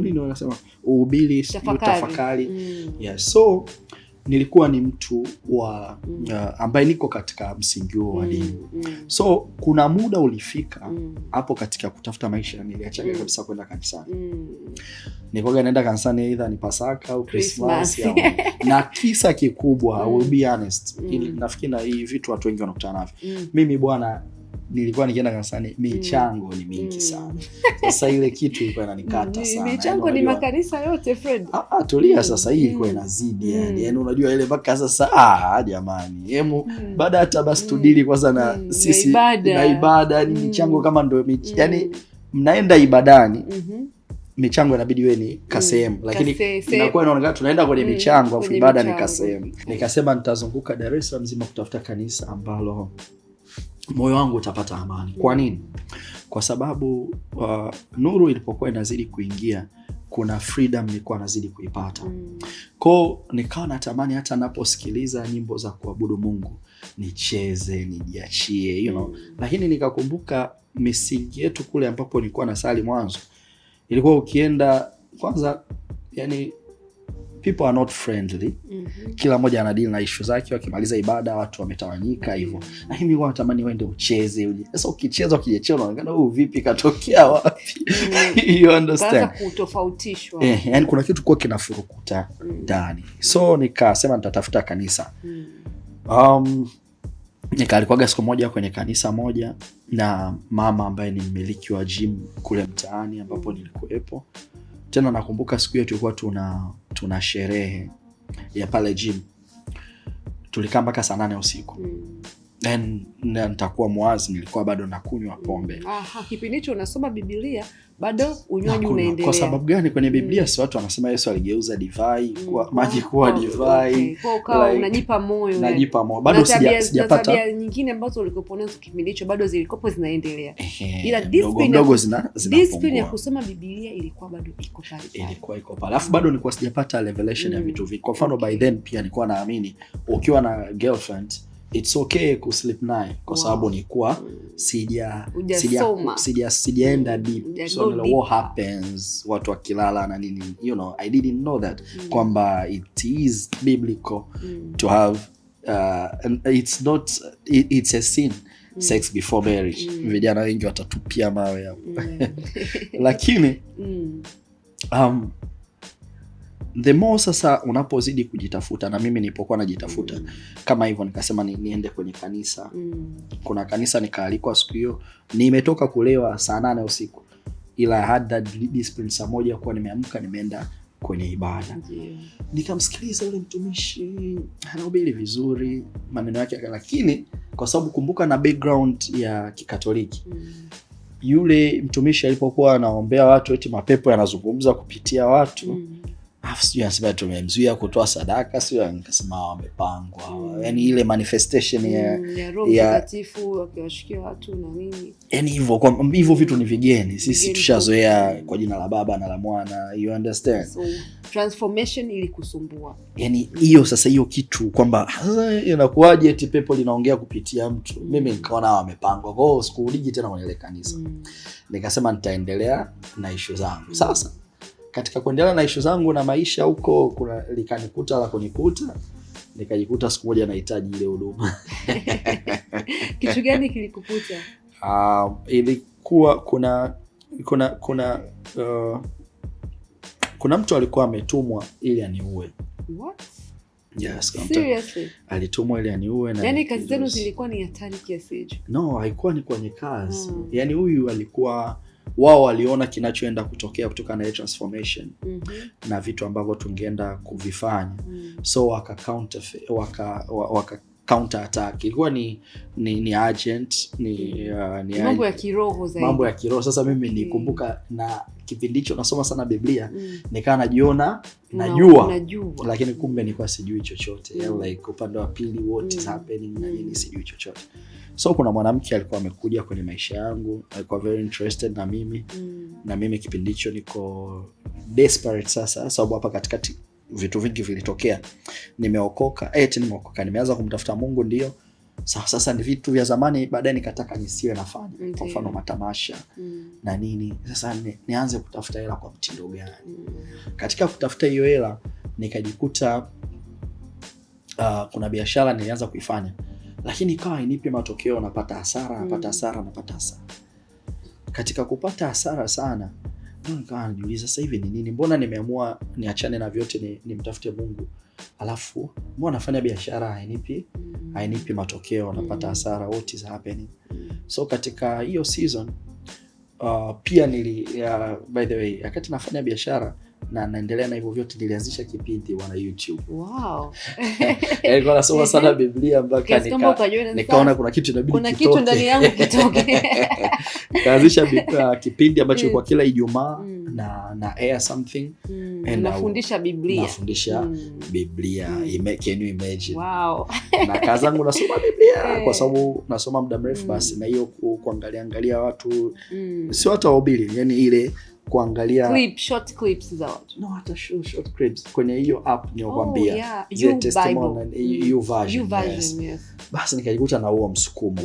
B: nini wanasema, uhubiri, tafakari. Yes, so nilikuwa ni mtu wa ambaye niko katika msingi huo wa dini. So kuna muda ulifika hapo katika kutafuta maisha niliachaga kabisa kwenda kanisani. Nilikuwa naenda kanisani either ni Pasaka au Christmas na kisa kikubwa, I will be honest, nafikiri na hii vitu watu wengi wanakutana navyo. Mimi bwana nilikuwa nikienda kanisani michango ni mingi sana. Sasa ile kitu ilikuwa inanikata sana. Michango ni makanisa yote Fred.
A: Tulia sasa, hii ilikuwa inazidi yani unajua ile mpaka sasa jamani. Hemu baada hata basi tudili kwanza na sisi na ibada ni michango kama ndio yani mnaenda ibadani. Michango inabidi iwe ni kasehemu, lakini inakuwa inaonekana tunaenda kwenye michango afu ibada ni kasehemu. Nikasema nitazunguka Dar es Salaam mzima kutafuta kanisa ambalo moyo wangu utapata amani. Kwa nini? Kwa sababu nuru ilipokuwa inazidi kuingia, kuna freedom nilikuwa nazidi kuipata. Kwa nikawa natamani hata naposikiliza nyimbo za kuabudu Mungu nicheze, nijiachie, you know. Lakini nikakumbuka misingi yetu kule ambapo nilikuwa nasali mwanzo. Ilikuwa ukienda kwanza, yani people are not friendly. Kila mmoja ana deal na issue zake, wakimaliza ibada watu wametawanyika hivyo. Na mimi huwa natamani uende ucheze. Sasa ukicheza ukijechea unaonekana vipi katokea wapi? You understand?
B: Sasa kutofautishwa.
A: Yani kuna kitu kwa kinafurukuta ndani. So nikasema nitatafuta kanisa. Nikalikuwa siku moja kwenye kanisa moja na mama ambaye ni mmiliki wa gym kule mtaani ambapo nilikuwepo. Tena nakumbuka siku hiyo tulikuwa tuna sherehe ya pale gym. Tulikaa mpaka saa 8 usiku. Na nitakuwa muwazi, nilikuwa bado nakunywa pombe.
B: Kipindi hicho unasoma Biblia, bado unywaji unaendelea.
A: Kwa sababu gani? Kwenye Biblia si watu wanasema Yesu aligeuza divai kwa maji kuwa divai.
B: Kwa ukawa unajipa moyo.
A: Najipa moyo. Bado sijapata
B: tabia nyingine ambazo ulikopo nazo kipindi hicho bado zilikopo zinaendelea. Ila discipline ya kusoma Biblia ilikuwa bado iko pale.
A: Ilikuwa iko pale. Alafu bado nilikuwa sijapata revelation ya vitu vingi. Kwa mfano by then pia nilikuwa naamini ukiwa na girlfriend it's okay ku sleep naye kwa sababu nilikuwa sijaenda deep. So what happens watu wakilala na nini, you know, I didn't know that kwamba it is biblical to have it's not it's a sin sex before marriage. Vijana wengi watatupia mawe hapo. Lakini the more sasa unapozidi kujitafuta, na mimi nilipokuwa najitafuta kama hivyo, nikasema niende kwenye kanisa. Kuna kanisa nikaalikwa siku hiyo, nimetoka kulewa saa 8 usiku, ila I had that discipline saa 1 kwa nimeamka nimeenda kwenye ibada. Nikamsikiliza yule mtumishi anahubiri vizuri maneno yake, lakini kwa sababu kumbuka na background ya Kikatoliki, yule mtumishi alipokuwa anaombea watu eti mapepo yanazungumza kupitia watu, sio anasema tumemzuia kutoa sadaka, sio nikasema wamepangwa. Yani ile manifestation ya
B: Roho Mtakatifu wakiwashikia watu na nini.
A: Yani hivyo vitu ni vigeni. Sisi tushazoea kwa jina la Baba na la Mwana, you understand?
B: So transformation ili kusumbua.
A: Yani hiyo sasa hiyo kitu kwamba sasa inakuaje eti pepo linaongea kupitia mtu. Mimi nikaona wamepangwa. Kwa hiyo sikurudi tena kwenye ile kanisa. Nikasema nitaendelea na issue zangu. Sasa katika kuendelea na issue zangu na maisha huko, kuna likanikuta la kunikuta, nikajikuta siku moja nahitaji ile huduma.
B: Kitu gani kilikukuta?
A: Ilikuwa kuna mtu alikuwa ametumwa ili aniue.
B: What?
A: Yes,
B: seriously?
A: Alitumwa ili aniue. Na
B: yani kazi zenu zilikuwa ni hatari kiasi hicho?
A: No, haikuwa ni kwenye kazi. Yani huyu alikuwa, wao waliona kinachoenda kutokea kutoka na transformation na vitu ambavyo tungeenda kuvifanya. So waka counter attack. Ilikuwa ni agent, ni
B: mambo ya kiroho zaidi.
A: Mambo ya kiroho. Sasa mimi nikumbuka na kipindi hicho nasoma sana Biblia, nikawa najiona najua, lakini kumbe nilikuwa sijui chochote. Like upande wa pili what is happening na nini sijui chochote. So kuna mwanamke alikuwa amekuja kwenye maisha yangu, alikuwa very interested na mimi. Na mimi kipindi hicho niko desperate sasa, sababu hapa katikati vitu vingi vilitokea. Nimeokoka, nimeanza kumtafuta Mungu ndio. Sasa ni vitu vya zamani, baadaye nikataka nisiwe nafanya. Kwa mfano matamasha na nini. Sasa nianze kutafuta hela kwa mtindo gani? Katika kutafuta hiyo hela nikajikuta kuna biashara nilianza kuifanya, lakini ikawa hainipi matokeo, napata hasara. Katika kupata hasara sana, nikawa najiuliza sasa hivi ni nini? Mbona nimeamua niachane na vyote nimtafute Mungu, alafu mbona nafanya biashara hainipi matokeo, napata hasara, what is happening? So katika hiyo season pia by the way, wakati nafanya biashara na naendelea na hivyo vyote, nilianzisha kipindi wana YouTube.
B: Wow.
A: Nilikuwa nasoma sana Biblia mpaka nikaona kuna kitu inabidi kitoke.
B: Kuna kitu ndani yangu kitoke.
A: Nikaanzisha kipindi ambacho kwa kila Ijumaa na air something
B: and nafundisha Biblia.
A: Can you imagine?
B: Wow.
A: Na kazi yangu nasoma Biblia kwa sababu nasoma muda mrefu basi, na hiyo kuangalia watu si watu wahubiri, yani ile kuangalia
B: short clips za watu.
A: No, hata short clips kwenye hiyo app niokwambia. YouVersion. Yes. Basi nikajikuta na huo msukumo.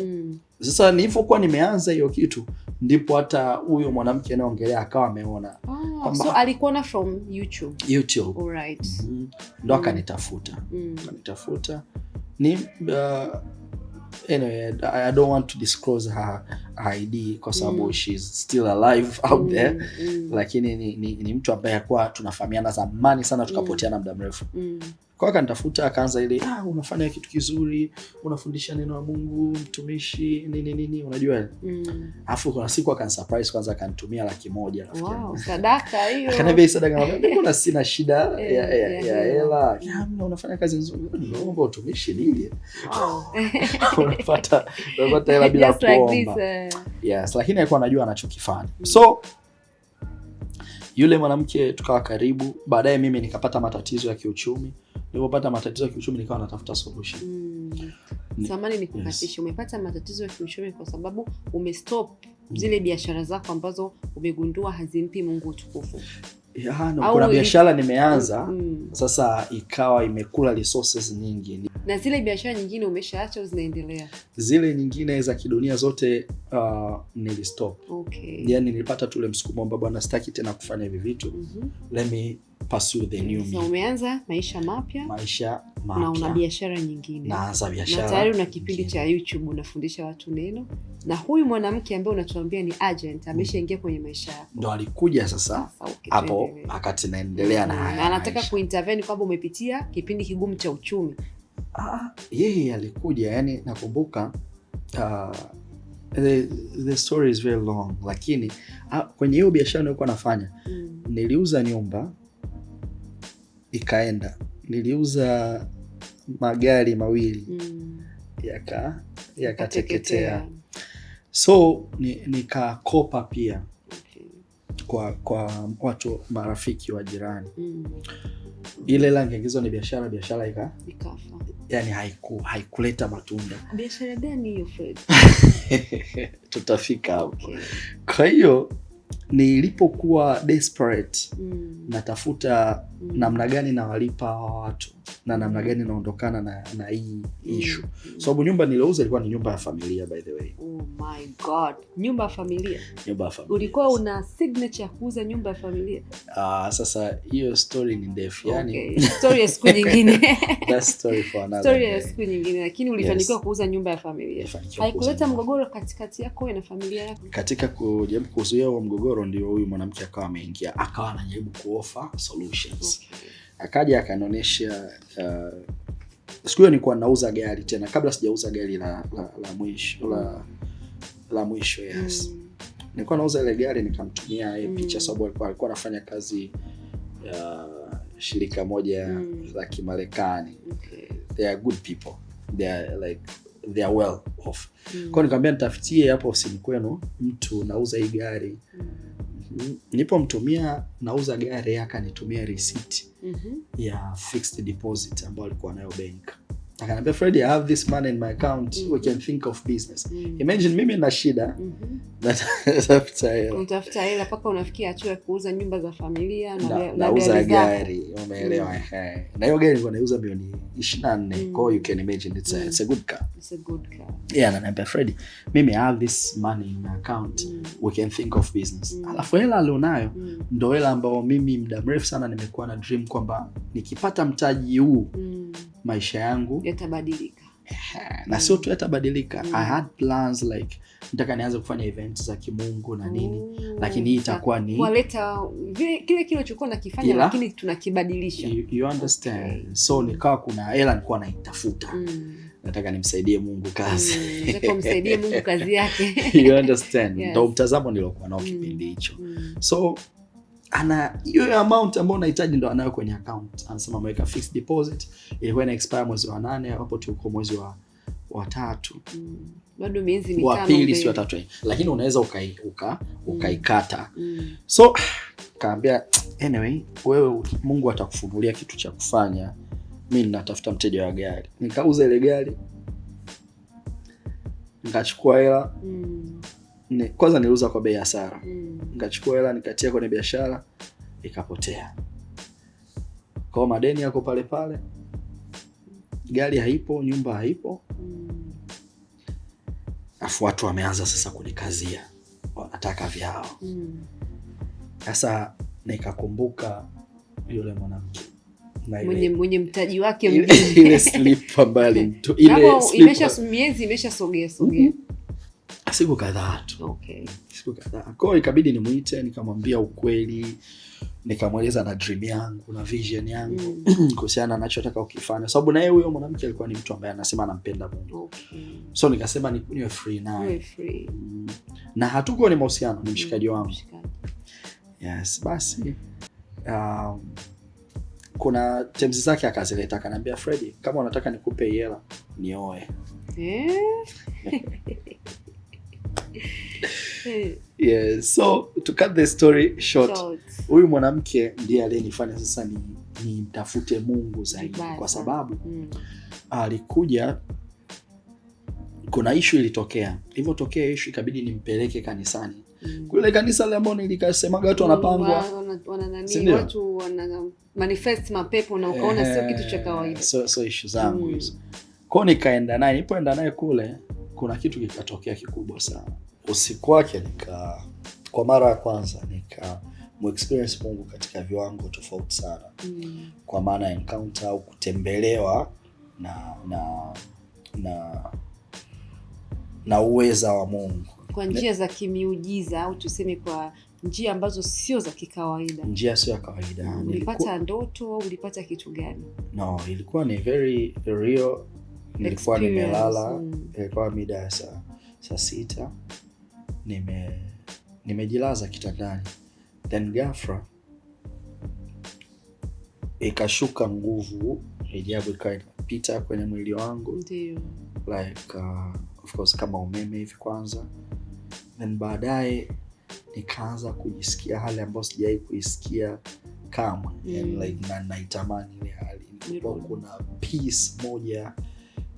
A: Sasa nilipokuwa nimeanza hiyo kitu, ndipo hata huyo mwanamke anayeongelea akawa ameona.
B: So alikuona from YouTube. Alright.
A: Ndo akanitafuta. Ni anyway, I don't want to disclose her ID kwa sababu she's still alive out there. Lakini ni mtu ambaye alikuwa tunafahamiana zamani sana, tukapoteana muda mrefu. Kwa akanitafuta, akaanza ile unafanya kitu kizuri, unafundisha neno la Mungu, mtumishi nini unajua. Alafu kuna siku akansurprise, kwanza akanitumia 100,000 rafiki yangu.
B: Wow, sadaka hiyo.
A: Akaniambia sadaka, mbona sina shida ya hela. Unafanya kazi nzuri, naomba utumishi nili. Wow. Unapata hela bila kuomba. Yes, lakini alikuwa anajua anachokifanya. So yule mwanamke tukawa karibu, baadaye mimi nikapata matatizo ya kiuchumi. Nilipopata matatizo ya kiuchumi nikawa natafuta solution.
B: Samani nikukatisha, umepata matatizo ya kiuchumi kwa sababu umestop zile biashara zako ambazo umegundua hazimpi Mungu utukufu.
A: Kuna biashara nimeanza sasa ikawa imekula resources nyingi.
B: Na zile biashara nyingine umeshaacha au zinaendelea?
A: Zile nyingine za kidunia zote nilistop.
B: Okay.
A: Yani nilipata tule msukumo ambao bwana sitaki tena kufanya hivi vitu. Let me pursue the new me.
B: So umeanza maisha mapya. Na una biashara nyingine.
A: Naanza biashara.
B: Na tayari una kipindi cha YouTube unafundisha watu neno. Na huyu mwanamke ambaye unatuambia ni agent ameshaingia kwenye maisha yako.
A: Ndo alikuja sasa hapo akati naendelea na haya.
B: Na anataka kuintervene kwamba umepitia kipindi kigumu cha uchumi.
A: Yeye alikuja, yani nakumbuka the story is very long, lakini kwenye hiyo biashara nilikuwa nafanya niliuza nyumba ikaenda, niliuza magari mawili yakateketea. So nikakopa pia kwa watu marafiki wa jirani. Ile langeingizwa ni biashara ikafa. Yani haikuleta matunda.
B: Biashara gani hiyo Fred?
A: Tutafika hapo. Kwa hiyo nilipokuwa desperate natafuta namna gani nawalipa watu na namna gani naondokana na hii issue. Sababu nyumba nilouza ilikuwa ni nyumba ya familia, by the way.
B: Oh my God. Nyumba ya familia. Ulikuwa una signature ya kuuza nyumba ya familia?
A: Sasa hiyo story ni ndefu. Yani
B: story ya siku nyingine.
A: That story for another.
B: Story ya siku nyingine, lakini ulifanikiwa kuuza nyumba ya familia. Haikuleta mgogoro katikati yako na familia yako? Katika
A: kujaribu kuzuia huo mgogoro ndio huyu mwanamke akawa ameingia, akawa anajaribu kuoffer solutions. Akaja akanionyesha siku hiyo nilikuwa nauza gari tena, kabla sijauza gari la mwisho yes. Nilikuwa nauza ile gari, nikamtumia picha sababu alikuwa anafanya kazi shirika moja la Kimarekani. They are good people. they are well off. Kwa nikamwambia nitafutie hapo ofisini kwenu mtu nauza hii gari. Nilipomtumia nauza gari akanitumia receipt ya fixed deposit ambayo alikuwa nayo bank. Akaniambia Freddy, I have this money in my account, we can think of business. Imagine mimi na shida
B: natafuta hela paka unafikia hatua ya kuuza nyumba za familia
A: na uza gari, umeelewa? Na hiyo gari nilikuwa nauza milioni 24. Kwa you can imagine it's a good car.
B: It's a good car.
A: Yeah, na niambia Freddy, mimi I have this money in my account, we can think of business. Alafu hela alionayo ndio hela ambayo mimi muda mrefu sana nimekuwa na dream kwamba nikipata mtaji huu maisha yangu
B: yatabadilika.
A: Na sio tu yatabadilika. I had plans like nataka nianze kufanya events za kimungu na nini, lakini hii itakuwa ni
B: kuleta kile kilichokuwa nakifanya lakini tunakibadilisha.
A: You understand? Okay. So nikawa kuna hela nilikuwa naitafuta. Nataka nimsaidie Mungu kazi.
B: Nataka kumsaidia Mungu kazi yake.
A: You understand? Ndio mtazamo nilokuwa nao kipindi hicho. So ana hiyo amount ambayo unahitaji ndo anayo kwenye account. Anasema ameweka fixed deposit, ilikuwa ina expire mwezi wa 8, hapo tuko mwezi wa 3.
B: Bado miezi 5.
A: Wa pili si wa 3. Lakini unaweza ukaikata. So kaambia anyway, wewe Mungu atakufunulia kitu cha kufanya. Mimi ninatafuta mteja wa gari. Nikauza ile gari. Nikachukua hela. Kwanza niliuza kwa bei ya hasara. Nikachukua hela nikatia kwenye biashara ikapotea. Kwa madeni yako pale pale. Gari haipo, nyumba haipo. Afu watu wameanza sasa kunikazia. Wanataka vyao. Sasa nikakumbuka yule mwanamke.
B: Mwenye mtaji wake
A: ile slip ambayo
B: miezi imeshasogea.
A: Siku kadhaa tu.
B: Okay.
A: Siku kadhaa. Kwa hiyo ikabidi nimuite, nikamwambia ukweli, nikamweleza na dream yangu na vision yangu kuhusiana na ninachotaka ukifanya. Sababu na yeye huyo mwanamke alikuwa ni mtu ambaye anasema anampenda Mungu.
B: Okay.
A: So nikasema niwe free naye. Na hatuko ni mahusiano, ni mshikaji wangu. Yes, basi kuna terms zake akazileta, akaniambia Freddy, kama unataka nikupe hela nioe. Yes, so to cut the story short, huyu mwanamke ndiye aliyenifanya sasa ni mtafute Mungu zaidi kwa sababu alikuja, kuna issue ilitokea. Hivyo tokea issue ikabidi nimpeleke kanisani. Kule kanisa la ambao nilikasemaga watu wanapangwa,
B: watu wana manifest mapepo na ukaona sio kitu cha kawaida.
A: So issue zangu hizo. Kwa nikaenda naye, nilipoenda naye kule kuna kitu kikatokea kikubwa sana. Usiku wake kwa mara ya kwanza experience Mungu katika viwango tofauti sana. Kwa maana encounter au kutembelewa na uweza wa Mungu
B: kwa njia za kimiujiza au tuseme kwa njia ambazo sio za kikawaida.
A: Njia sio ya kawaida.
B: Ulipata ndoto au ulipata kitu gani?
A: No, ilikuwa ni very real. Nilikuwa nimelala, ilikuwa mida ya saa 6. Nimejilaza kitandani. Then ghafla ikashuka nguvu ajabu ikawa inapita kwenye mwili wangu.
B: Ndio.
A: Like of course kama umeme hivi kwanza. Then baadaye nikaanza kujisikia hali ambayo sijawahi kuisikia kamwe. And like naitamani ile hali. Nilikuwa kuna peace moja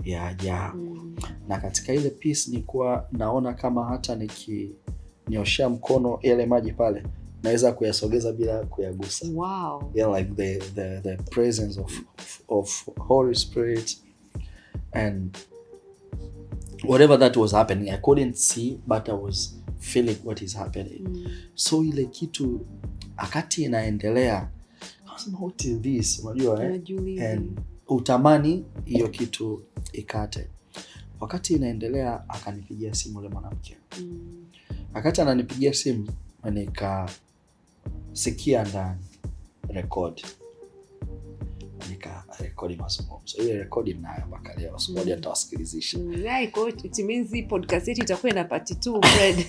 A: ya ajabu. Na katika ile peace nilikuwa naona kama hata nikinyoshia mkono yale maji pale naweza kuyasogeza bila kuyagusa.
B: Wow.
A: Yeah, like the presence of Holy Spirit and whatever that was happening, I couldn't see but I was feeling what is happening. So ile kitu akati inaendelea, I was like, what is this? Unajua and utamani hiyo kitu ikate. Wakati inaendelea akanipigia simu yule mwanamke. Wakati ananipigia simu nikasikia ndani record. kurekodi mazungumzo. Ile rekodi ninayo mpaka leo, siku moja nitawasikilizisha.
B: Kwa hiyo it means podcast yetu itakuwa na part 2 Fred.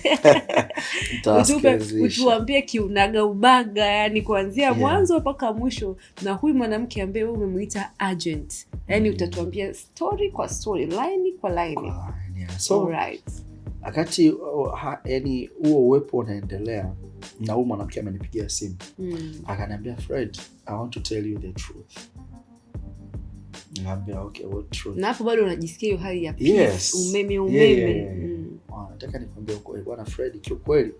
B: Utuambie kiunaga ubaga, yani kuanzia mwanzo mpaka mwisho, na huyu mwanamke ambaye wewe umemuita agent. Yani utatuambia story kwa story, line kwa line.
A: So right. Wakati yani huo uwepo unaendelea, na huyu mwanamke amenipigia simu. Akaniambia, Fred, I want to tell you the truth. Niambia, okay, what truth?
B: Na hapo bado unajisikia hiyo hali ya peace, umeme.
A: Nataka nikwambie ukweli bwana Fred, kiukweli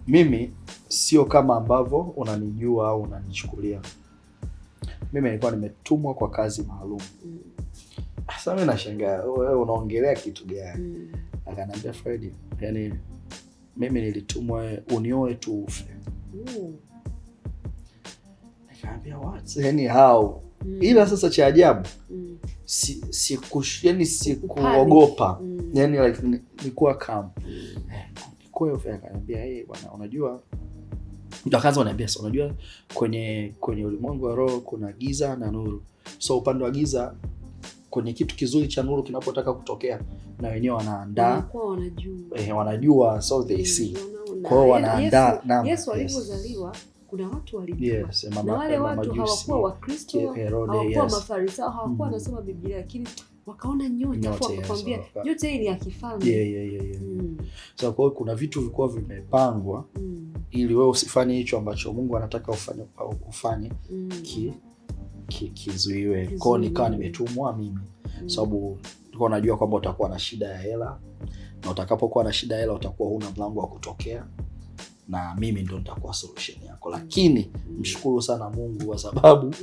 A: mimi sio kama ambavyo unanijua au unanichukulia. Mimi nilikuwa nimetumwa kwa kazi maalum. Sasa mimi nashangaa, wewe unaongelea kitu gani? Akaniambia, Fred, yani mimi nilitumwa unioe tu ufe. Nikamwambia, what? Yani how? Ila sasa cha ajabu, si kuogopa. Yani like nilikuwa calm. Kwa hiyo akaniambia, bwana, unajua, ndakaanza kuniambia, unajua kwenye ulimwengu wa roho kuna giza na nuru. So upande wa giza, kwenye kitu kizuri cha nuru kinapotaka kutokea, na wenyewe wanaandaa, wanajua, so they see. Kwa hiyo wanaandaa.
B: Yesu alipozaliwa kuna watu walijua. Na wale watu hawakuwa Wakristo, hawakuwa Mafarisayo, hawakuwa wanasoma Biblia, lakini wakaona nyota, wakakwambia nyota hii ni ya kifalme.
A: So kwa hiyo kuna vitu vilikuwa vimepangwa ili wewe usifanye hicho ambacho Mungu anataka ufanye kizuiwe. Kwa hiyo nikawa nimetumwa mimi, sababu nilikuwa najua kwamba utakuwa na shida ya hela, na utakapokuwa na shida ya hela utakuwa huna mlango wa kutokea, na mimi ndo nitakuwa solution yako. Lakini mshukuru sana Mungu kwa sababu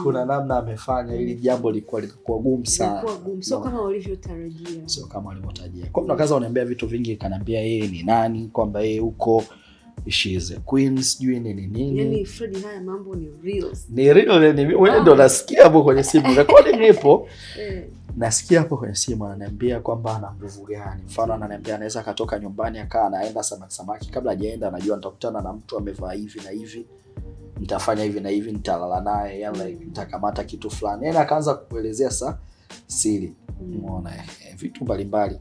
A: kuna namna amefanya ili jambo lilikuwa gumu sana.
B: Sio kama walivyotarajia.
A: Kwa hiyo nakaanza kuniambia vitu vingi, kanambia yeye ni nani, kwamba yeye huko she is a queen, sijui nini.
B: Yani Fred, haya mambo ni real.
A: Wewe ndo nasikia hapo kwenye simu. Rekodi nipo. Nasikia hapo kwenye simu ananiambia kwamba ana nguvu gani. Mfano ananiambia anaweza akatoka nyumbani akaa anaenda samaki, kabla hajaenda anajua nitakutana na mtu amevaa hivi na hivi, nitafanya hivi na hivi, nitalala naye, yani nitakamata kitu fulani. Yani akaanza kuelezea siri. Umeona vitu mbalimbali.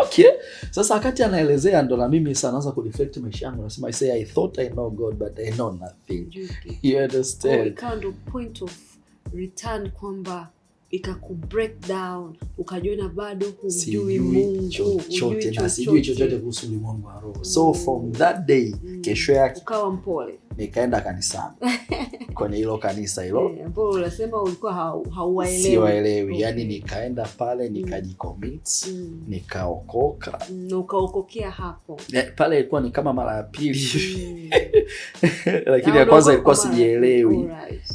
A: Okay. Sasa wakati anaelezea ndo na mimi sasa naanza kureflect maisha yangu, nasema I thought I know God but I know nothing. You understand?
B: Kind of point of return kwamba ikaku break down, ukajiona bado hujui Mungu,
A: chochote na sijui chochote kuhusu ulimwengu wa roho. So from that day, kesho yake
B: ukawa mpole.
A: Nikaenda kanisani. Kwenye hilo kanisa hilo.
B: Ambapo unasema ulikuwa hauwaelewi.
A: Siwaelewi. Yani nikaenda pale nikajicommit, nikaokoka.
B: Ukaokokea hapo.
A: Pale ilikuwa ni kama mara ya pili. Lakini ya kwanza ilikuwa sijielewi.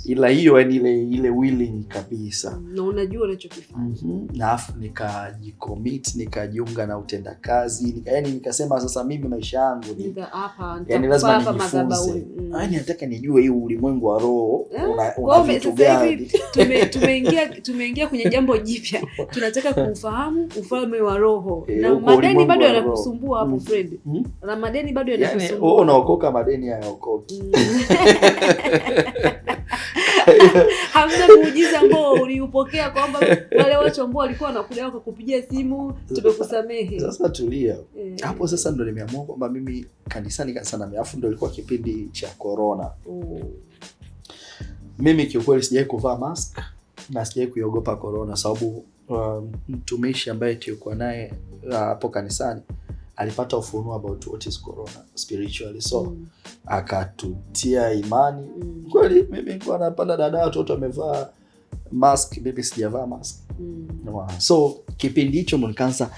A: Ila hiyo yani ile willing kabisa.
B: Na unajua unachokifanya.
A: Na afu nikajicommit, nikajiunga na utendakazi. Yani nikasema sasa mimi maisha yangu ni yani lazima nijifunze. Yani nataka nijue hii ulimwengu wa roho una vitu gani.
B: Tumeingia kwenye jambo jipya. Tunataka kufahamu ufalme wa roho. Na madeni bado yanakusumbua hapo Fred. Na madeni bado yanakusumbua.
A: Yani wewe unaokoka, madeni hayaokoki.
B: Hamna muujiza ambao uliupokea kwamba wale watu ambao walikuwa wanakuja wakakupigia simu tumekusamehe.
A: Sasa tulia. Hapo sasa ndo nimeamua kwamba mimi kanisani sana, alafu ndo ilikuwa kipindi cha corona. Mimi kiukweli sijawahi kuvaa mask na sijawahi kuiogopa corona, sababu mtumishi ambaye tulikuwa naye hapo kanisani alipata ufunuo about what is corona spiritually, so akatutia imani. Kweli mimi nilikuwa napanda dada watoto wamevaa mask, mimi sijavaa mask. So kipindi hicho ndo nikaanza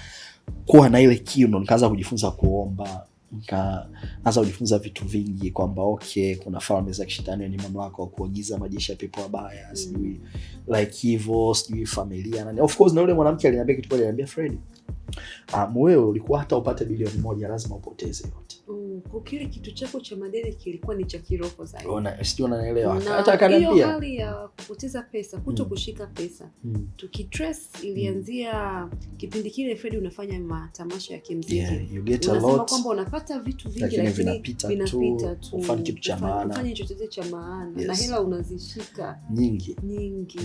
A: kuwa na ile kiu, ndo nikaanza kujifunza kuomba, nikaanza kujifunza vitu vingi kwamba okay, kuna falme za kishetani ni mamlaka wa kuagiza majeshi ya pepo wabaya, sijui like hivyo, sijui familia na of course. Na yule mwanamke aliniambia kitu pale, aliniambia Fred, wewe ulikuwa hata upate bilioni 1 lazima upoteze yote.
B: Kwa kile kitu chako cha madeni kilikuwa ni cha kiroho zaidi.
A: Sijui unanielewa.
B: Hata akaniambia hiyo hali ya kupoteza pesa, kushika pesa. Tukitrace ilianzia kipindi kile Fred unafanya matamasha ya kimuziki.
A: You get a lot.
B: Unasema kwamba unapata vitu vingi lakini
A: vinapita tu. Ufanye kitu cha maana.
B: Ufanye chochote cha maana. Na hela unazishika
A: nyingi.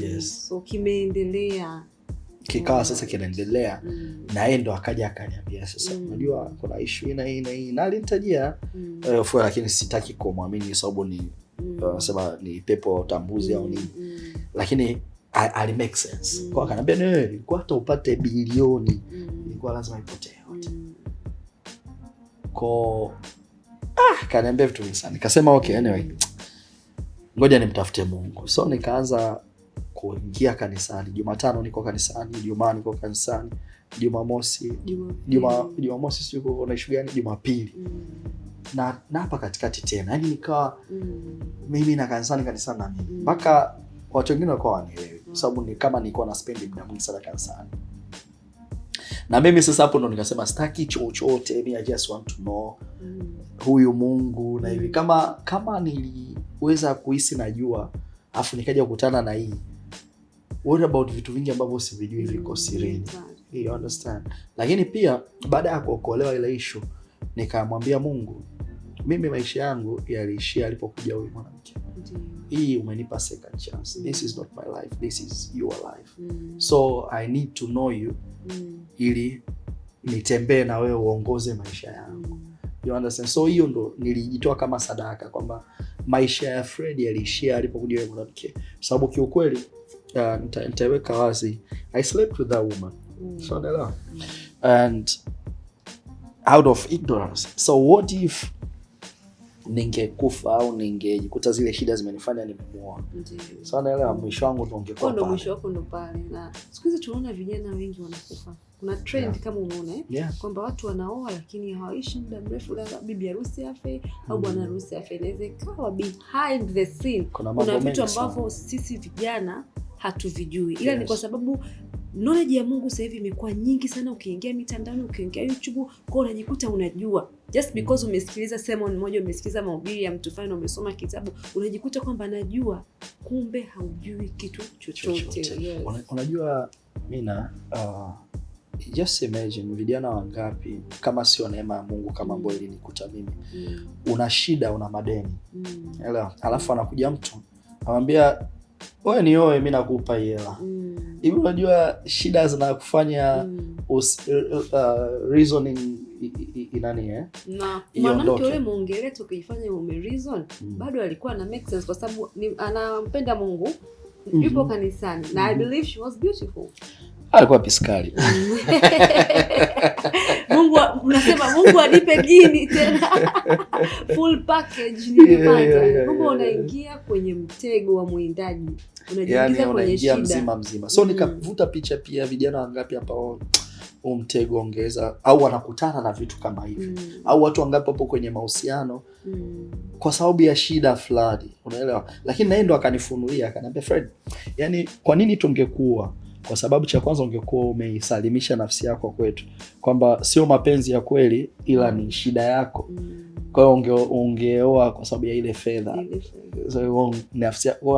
B: Yes. So kimeendelea.
A: Kikawa sasa kinaendelea. Na yeye ndo akaja akaniambia sasa unajua kuna issue na hii na alinitajia lakini sitaki kumwamini sababu ni wanasema ni pepo utambuzi au nini. Lakini ali make sense. Kwa akaniambia wewe kwa hata upate bilioni ilikuwa lazima ipotee yote. Kwa kaniambia vitu vingi sana. Nikasema okay anyway. Ngoja nimtafute Mungu. So nikaanza kuingia kanisani. Jumatano niko kanisani, Ijumaa niko kanisani, Jumamosi sio kuna issue gani, Jumapili. Na hapa katikati tena. Yaani nikawa mimi na kanisani na mimi. Mpaka watu wengine walikuwa wanielewi kwa sababu ni kama nilikuwa na spend muda mwingi sana kanisani. Na mimi sasa hapo ndo nikasema sitaki chochote, I just want to know huyu Mungu na hivi kama niliweza kuhisi najua afu nikaja kukutana na hii. What about vitu vingi ambavyo sivijui viko sirini. You understand? Lakini pia baada ya kuokolewa ile issue nikamwambia Mungu mimi maisha yangu yaliishia alipokuja huyu mwanamke. Hii umenipa second chance. This is not my life. This is your life. So I need to know you ili nitembee na wewe uongoze maisha yangu. You understand? So hiyo ndo nilijitoa kama sadaka kwamba maisha ya Fred yaliishia alipokuja yule mwanamke. Sababu kiukweli nitaweka wazi I slept with that woman. So ndio. And out of ignorance. So what if ningekufa au ningejikuta zile shida zimenifanya nimemuoa. So naelewa mwisho wangu ndo ungekuwa pale.
B: Mwisho wako ndo pale. Na siku hizi tunaona vijana wengi wanakufa. Kuna trend kama umeona kwamba watu wanaoa lakini hawaishi muda mrefu, labda bibi harusi afe au bwana harusi afe. Inaweza ikawa behind the scene kuna vitu ambavyo sisi vijana hatuvijui. Ila ni kwa sababu knowledge ya Mungu sasa hivi imekuwa nyingi sana. Ukiingia mitandaoni, ukiingia YouTube, kwa unajikuta unajua. Just because umesikiliza sermon moja, umesikiliza mahubiri ya mtu fulani, umesoma kitabu, unajikuta kwamba najua, kumbe haujui kitu chochote.
A: Unajua Mina, just imagine vijana wangapi kama sio neema ya Mungu kama ambayo ilinikuta mimi. Una shida, una madeni. Elewa. Alafu anakuja mtu, anamwambia wewe nioe mimi nakupa hela. Hivi unajua shida zinakufanya reasoning inani
B: na mwanamke yule muongelee tukifanya reason bado alikuwa na make sense kwa sababu anampenda Mungu, yupo kanisani na I believe she was beautiful.
A: Alikuwa piskali.
B: Mungu unasema Mungu anipe jini tena. Full package nilipata. Mungu unaingia kwenye mtego wa muindaji. Unajiingiza kwenye shida
A: mzima. So nikavuta picha pia vijana wangapi hapa mtego ongeza au wanakutana na vitu kama hivi. Au watu wangapi hapo kwenye mahusiano kwa sababu ya shida fulani, unaelewa? Lakini naye ndo akanifunulia, akaniambia Fred, yani kwa nini tungekuwa? Kwa sababu cha kwanza ungekuwa umeisalimisha nafsi yako kwetu, kwamba sio mapenzi ya kweli ila ni shida yako. Kwa hiyo ungeoa kwa sababu ya ile fedha. So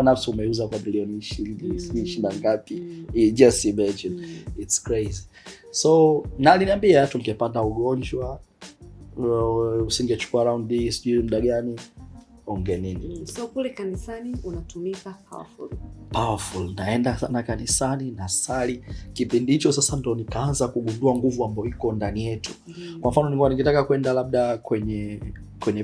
A: nafsi umeuza kwa bilioni 20 ngapi? Just imagine. It's crazy. So na aliniambia tungepata ugonjwa, usingechukua around this muda gani onge nini.
B: So kule kanisani unatumika
A: powerful. Naenda sana kanisani na sali. Kipindi hicho sasa ndo nikaanza kugundua nguvu ambayo iko ndani yetu. Kwa mfano nilikuwa nikitaka kwenda labda kwenye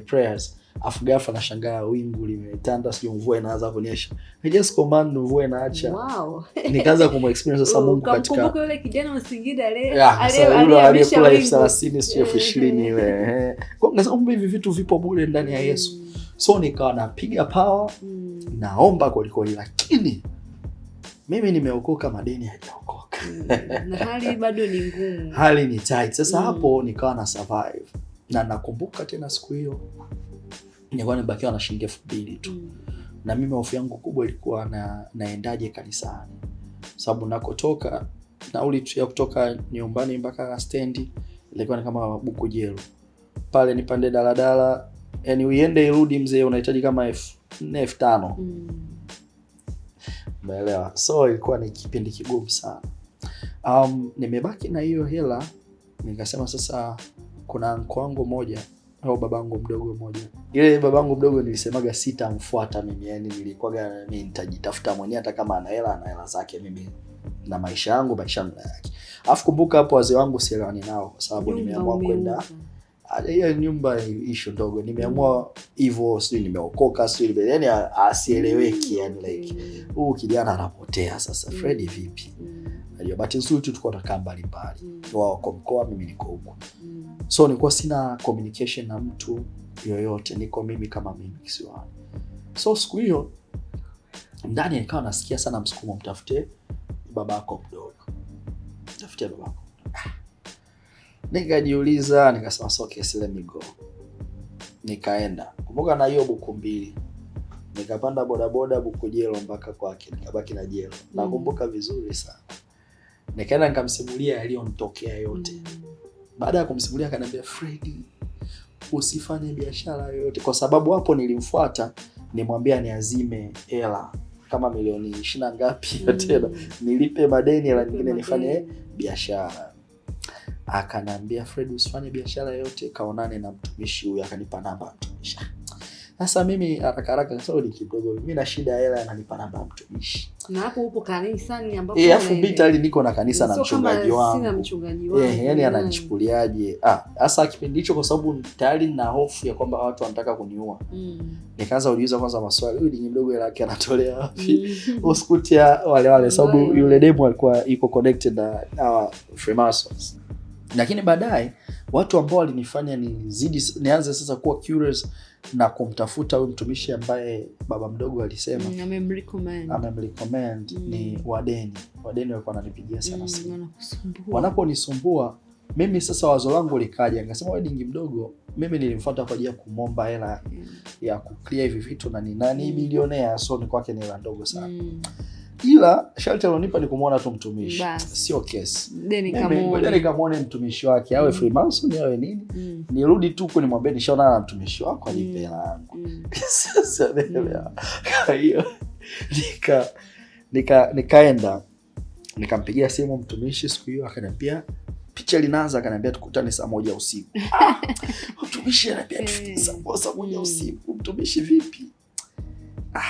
A: prayers, afu ghafla nashangaa wingu limetanda, sio mvua inaanza kunyesha. I just command mvua inaacha.
B: Wow.
A: Nikaanza kumexperience sasa Mungu katika.
B: Kumbuka yule kijana wa Singida
A: aliyekula 30,000 sio 20 wewe. Kwa sababu hivi vitu vipo bure ndani ya Yesu. So nikawa napiga power, naomba kweli, lakini mimi nimeokoka, madeni hajaokoka.
B: Na hali bado ni ngumu.
A: Hali ni tight. Sasa hapo nikawa na survive. Na nakumbuka tena siku hiyo nilikuwa nimebakiwa na shilingi 2,000 tu. Na mimi hofu yangu kubwa ilikuwa naendaje kanisani. Sababu nakotoka nauli tu ya kutoka nyumbani mpaka stendi ilikuwa ni kama buku jelo. pale nipande daladala, yani uiende irudi mzee unahitaji kama 4,000. Umeelewa? So ilikuwa ni kipindi kigumu sana. Nimebaki na hiyo hela, nikasema sasa kuna anko wangu moja au babangu mdogo mmoja. Ile babangu mdogo nilisemaga sitamfuata mimi, yani nilikuwaga mimi nitajitafuta mwenyewe hata kama ana hela zake, mimi na maisha yangu yake. Alafu kumbuka hapo wazee wangu sielewani nao kwa sababu nimeamua kwenda hiyo nyumba isho ndogo, nimeamua hivyo, sio nimeokoka, sio yani asieleweki, yani like kijana anapotea sasa. Freddy vipi? Najua but nzuri tu tulikuwa tunakaa mbali. Wao kwa mkoa, mimi niko huko. So nilikuwa sina communication na mtu yoyote, niko mimi kama mimi kisiwani. So siku hiyo ndani nikawa nasikia sana msukumo, mtafute babako mdogo. Mtafute babako. Nikajiuliza, nikasema so okay, let me go. Nikaenda. Kumbuka na hiyo buku 2. Nikapanda bodaboda buku jelo mpaka kwake, nikabaki na jelo. Nakumbuka vizuri sana. Nikaenda nikamsimulia yaliyonitokea yote. Baada ya kumsimulia akaniambia, Freddy, usifanye biashara yoyote, kwa sababu hapo nilimfuata nimwambia niazime hela kama milioni 20 ngapi tena nilipe madeni la nyingine nifanye biashara. Akanambia, Freddy, usifanye biashara yoyote, kaonane na mtumishi huyu. Akanipa namba mtumishi. Sasa mimi haraka sasa ni kidogo, mimi na shida hela, ananipa namba mtumishi.
B: Na hapo upo kanisani ambapo
A: alafu bitali niko na kanisa na mchungaji wangu.
B: Sina mchungaji wangu.
A: Yani ananichukuliaje? Sasa kipindi hicho kwa sababu tayari na hofu ya kwamba watu wanataka kuniua. Nikaanza kuuliza kwanza maswali, huyu ni mdogo yake yake anatolea wapi? Usikutia wale sababu yule demo alikuwa iko connected na Freemasons. Lakini baadaye watu ambao walinifanya nianze sasa kuwa curious na kumtafuta huyu mtumishi ambaye baba mdogo alisema amemrecommend ni wadeni walikuwa wananipigia sana simu. Wanaponisumbua mimi sasa wazo langu likaja, nikasema wedding mdogo, mimi nilimfuata kwa ajili ya kumomba hela ya kuclear hivi vitu na ni nani bilionea, so ni kwake ni hela ndogo sana. Ila sharti alonipa ni kumuona tu mtumishi. Sio kesi. Nikamuone mtumishi wake, awe Freemason awe nini. Nirudi tu kunimwambia nishaona na mtumishi wako anipe hela yangu. Sasa hiyo nikaenda nikampigia simu mtumishi siku hiyo, akaniambia picha linaanza, akaniambia tukutane saa 1 usiku. Mtumishi ananiambia saa 1 usiku. Mtumishi vipi?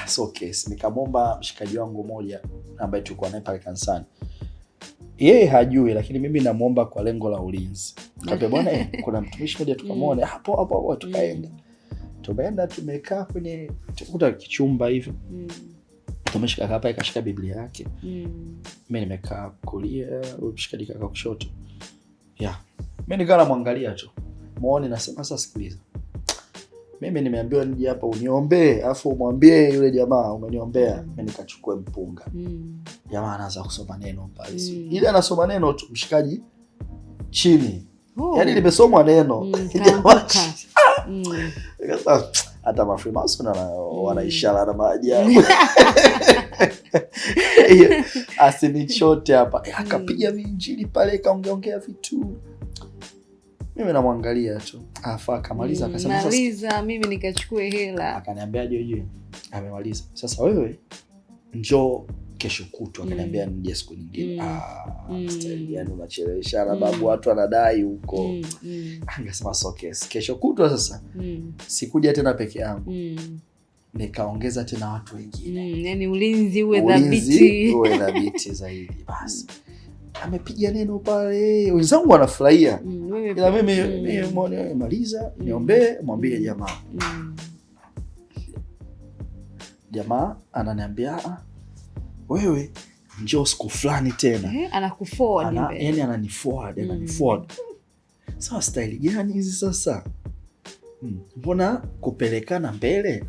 A: So case nikamwomba mshikaji wangu mmoja ambaye tulikuwa naye pale kanisani. Yeye hajui, lakini mimi namuomba kwa lengo la ulinzi. Kape bwana, kuna mtumishi mmoja tukamwona hapo tukaenda. Tumeenda tumekaa kwenye tukuta kichumba hivi. Tumeshika hapa ikashika Biblia yake. Mimi nimekaa kulia, mshikaji kaka kushoto. Mimi nikaa namwangalia tu. Muone nasema sasa sikiliza. Mimi nimeambiwa nije hapa uniombee, afu umwambie yule jamaa umeniombea. Mimi nikachukua mpunga. Jamaa anaanza kusoma neno pale. Ile anasoma neno tu mshikaji chini. Yaani limesomwa neno. Hata Freemason wana ishara na maajabu. Asinichote hapa. Akapiga injili pale, kaongeongea vitu. Mimi namwangalia tu. Akamaliza akasema
B: maliza, mimi nikachukue hela.
A: Akaniambia Jojo, amemaliza. Sasa wewe njoo kesho kutwa. Akaniambia nije siku nyingine. Style yani unachelewesha na babu, watu wanadai huko. Angesema so kesho kutwa sasa. Sikuja tena peke yangu. Nikaongeza tena watu wengine.
B: Yani ulinzi uwe dhabiti
A: zaidi. Basi amepiga neno pale, wenzangu wanafurahia. Ila mimi muone maliza, niombee, mwambie jamaa. Jamaa ananiambia wewe njoo siku fulani tena.
B: Anakuforward
A: yani ananiforward. Sawa, style gani hizi sasa? Mbona kupelekana mbele?